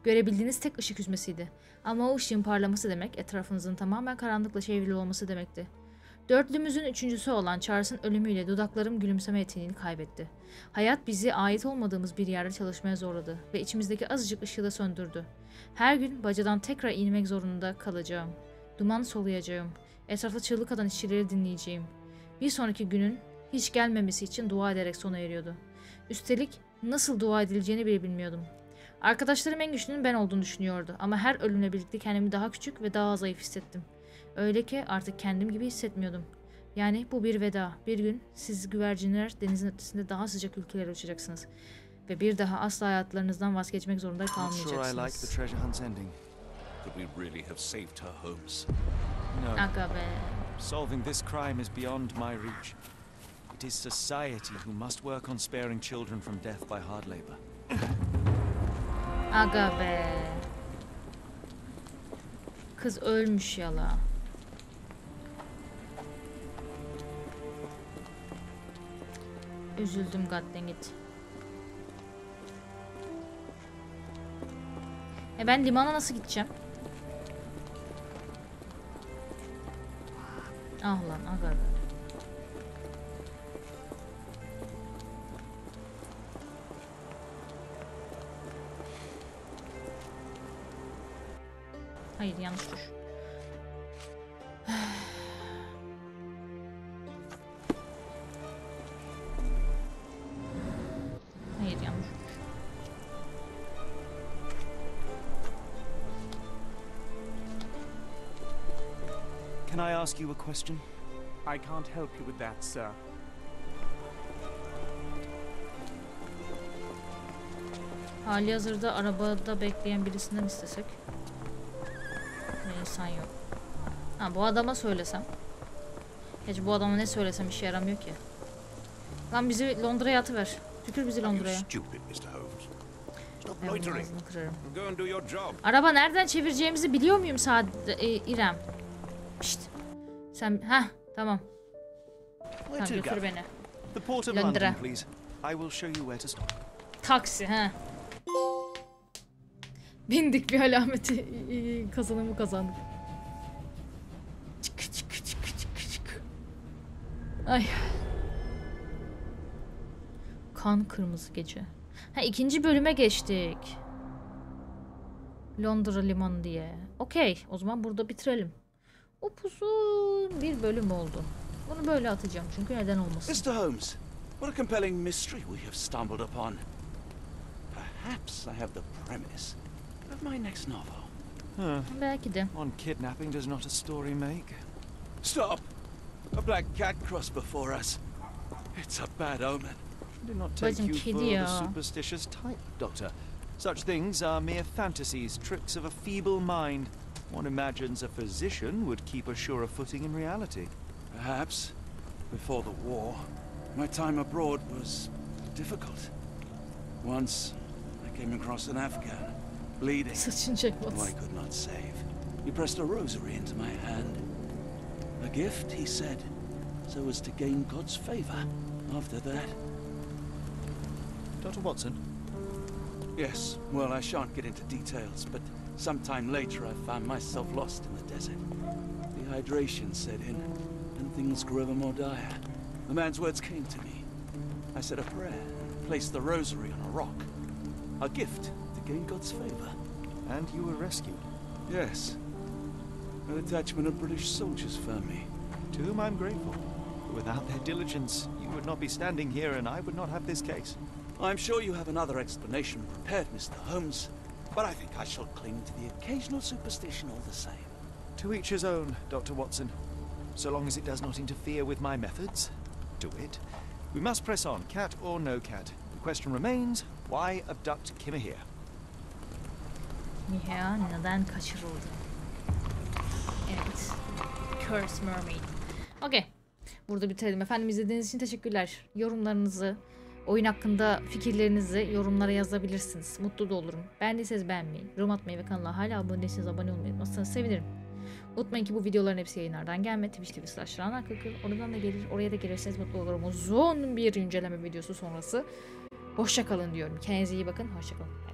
görebildiğiniz tek ışık hüzmesiydi. Ama o ışığın parlaması demek, etrafınızın tamamen karanlıkla çevrili olması demekti. Dörtlümüzün üçüncüsü olan Charles'ın ölümüyle dudaklarım gülümseme yeteneğini kaybetti. Hayat bizi ait olmadığımız bir yerde çalışmaya zorladı ve içimizdeki azıcık ışığı da söndürdü. Her gün bacadan tekrar inmek zorunda kalacağım. Duman soluyacağım. Etrafta çığlık atan işçileri dinleyeceğim. Bir sonraki günün hiç gelmemesi için dua ederek sona eriyordu. Üstelik nasıl dua edileceğini bile bilmiyordum. Arkadaşlarım en güçlünün ben olduğunu düşünüyordu ama her ölümle birlikte kendimi daha küçük ve daha zayıf hissettim. Öyle ki artık kendim gibi hissetmiyordum. Yani bu bir veda. Bir gün siz güvercinler denizin ötesinde daha sıcak ülkelere uçacaksınız. Ve bir daha asla hayatlarınızdan vazgeçmek zorunda kalmayacaksınız. Aga be. Solving this crime is beyond my reach. It is society who must work on sparing children from death by hard labor. Aga be. Kız ölmüş yala. Üzüldüm goddammit. Ben limana nasıl gideceğim? Ah lan aga be. Hayır, yanlış tuş. Hayır, yanlış tuş. Can I ask you a question? I can't help you with that, sir. Halihazırda arabada bekleyen birisinden istesek. İnsan yok. Bu adama söylesem. Gerçi bu adama ne söylesem işe yaramıyor ki. Lan bizi Londra'ya atıver. Tükür bizi Londra'ya. Ben bunun ağzını kırarım. Araba nereden çevireceğimizi biliyor muyum İrem? Pişt. Sen tamam. Tamam, götür beni. Londra. Taksi Bindik, bir alameti kazanımı kazandık. Ay. Kan kırmızı gece. İkinci bölüme geçtik. Londra limanı diye. Okey, o zaman burada bitirelim. Upuzun bir bölüm oldu. Bunu böyle atacağım çünkü neden olmasın. Mr. Holmes, what a compelling mystery we have stumbled upon. Perhaps I have the premise of my next novel. Belki de. One kidnapping does not a story make. Stop! A black cat crossed before us. It's a bad omen. Do not take you for the superstitious type, Doctor. Such things are mere fantasies, tricks of a feeble mind. One imagines a physician would keep a surer footing in reality. Perhaps. Before the war, my time abroad was difficult. Once, I came across an Afghan, bleeding, who I could not save. He pressed a rosary into my hand. A gift, he said, so as to gain God's favor. After that... Dr. Watson? Yes, well, I shan't get into details, but sometime later I found myself lost in the desert. Dehydration set in, and things grew ever more dire. The man's words came to me. I said a prayer and placed the rosary on a rock. A gift to gain God's favor. And you were rescued? Yes. A detachment of British soldiers found me. To whom I'm grateful. Without their diligence, you would not be standing here and I would not have this case. I'm sure you have another explanation prepared, Mr. Holmes, but I think I shall cling to the occasional superstition all the same. To each his own, Dr. Watson. So long as it does not interfere with my methods, do it. We must press on, cat or no cat. The question remains, why abduct Kimmer here? Ya neden kaçırıldı? Evet. Curse Mermaid. Okey. Burada bitirelim. Efendim izlediğiniz için teşekkürler. Yorumlarınızı, oyun hakkında fikirlerinizi yorumlara yazabilirsiniz. Mutlu da olurum. Beğendiyseniz beğenmeyi, yorum atmayı ve kanala hala abone değilseniz abone olmayı unutmazsanız sevinirim. Unutmayın ki bu videoların hepsi yayınlardan gelme. Twitch.tv/ranarkakı. Oradan da gelir. Oraya da gelirseniz mutlu olurum. Uzun bir inceleme videosu sonrası. Hoşça kalın diyorum. Kendinize iyi bakın. Hoşça kalın.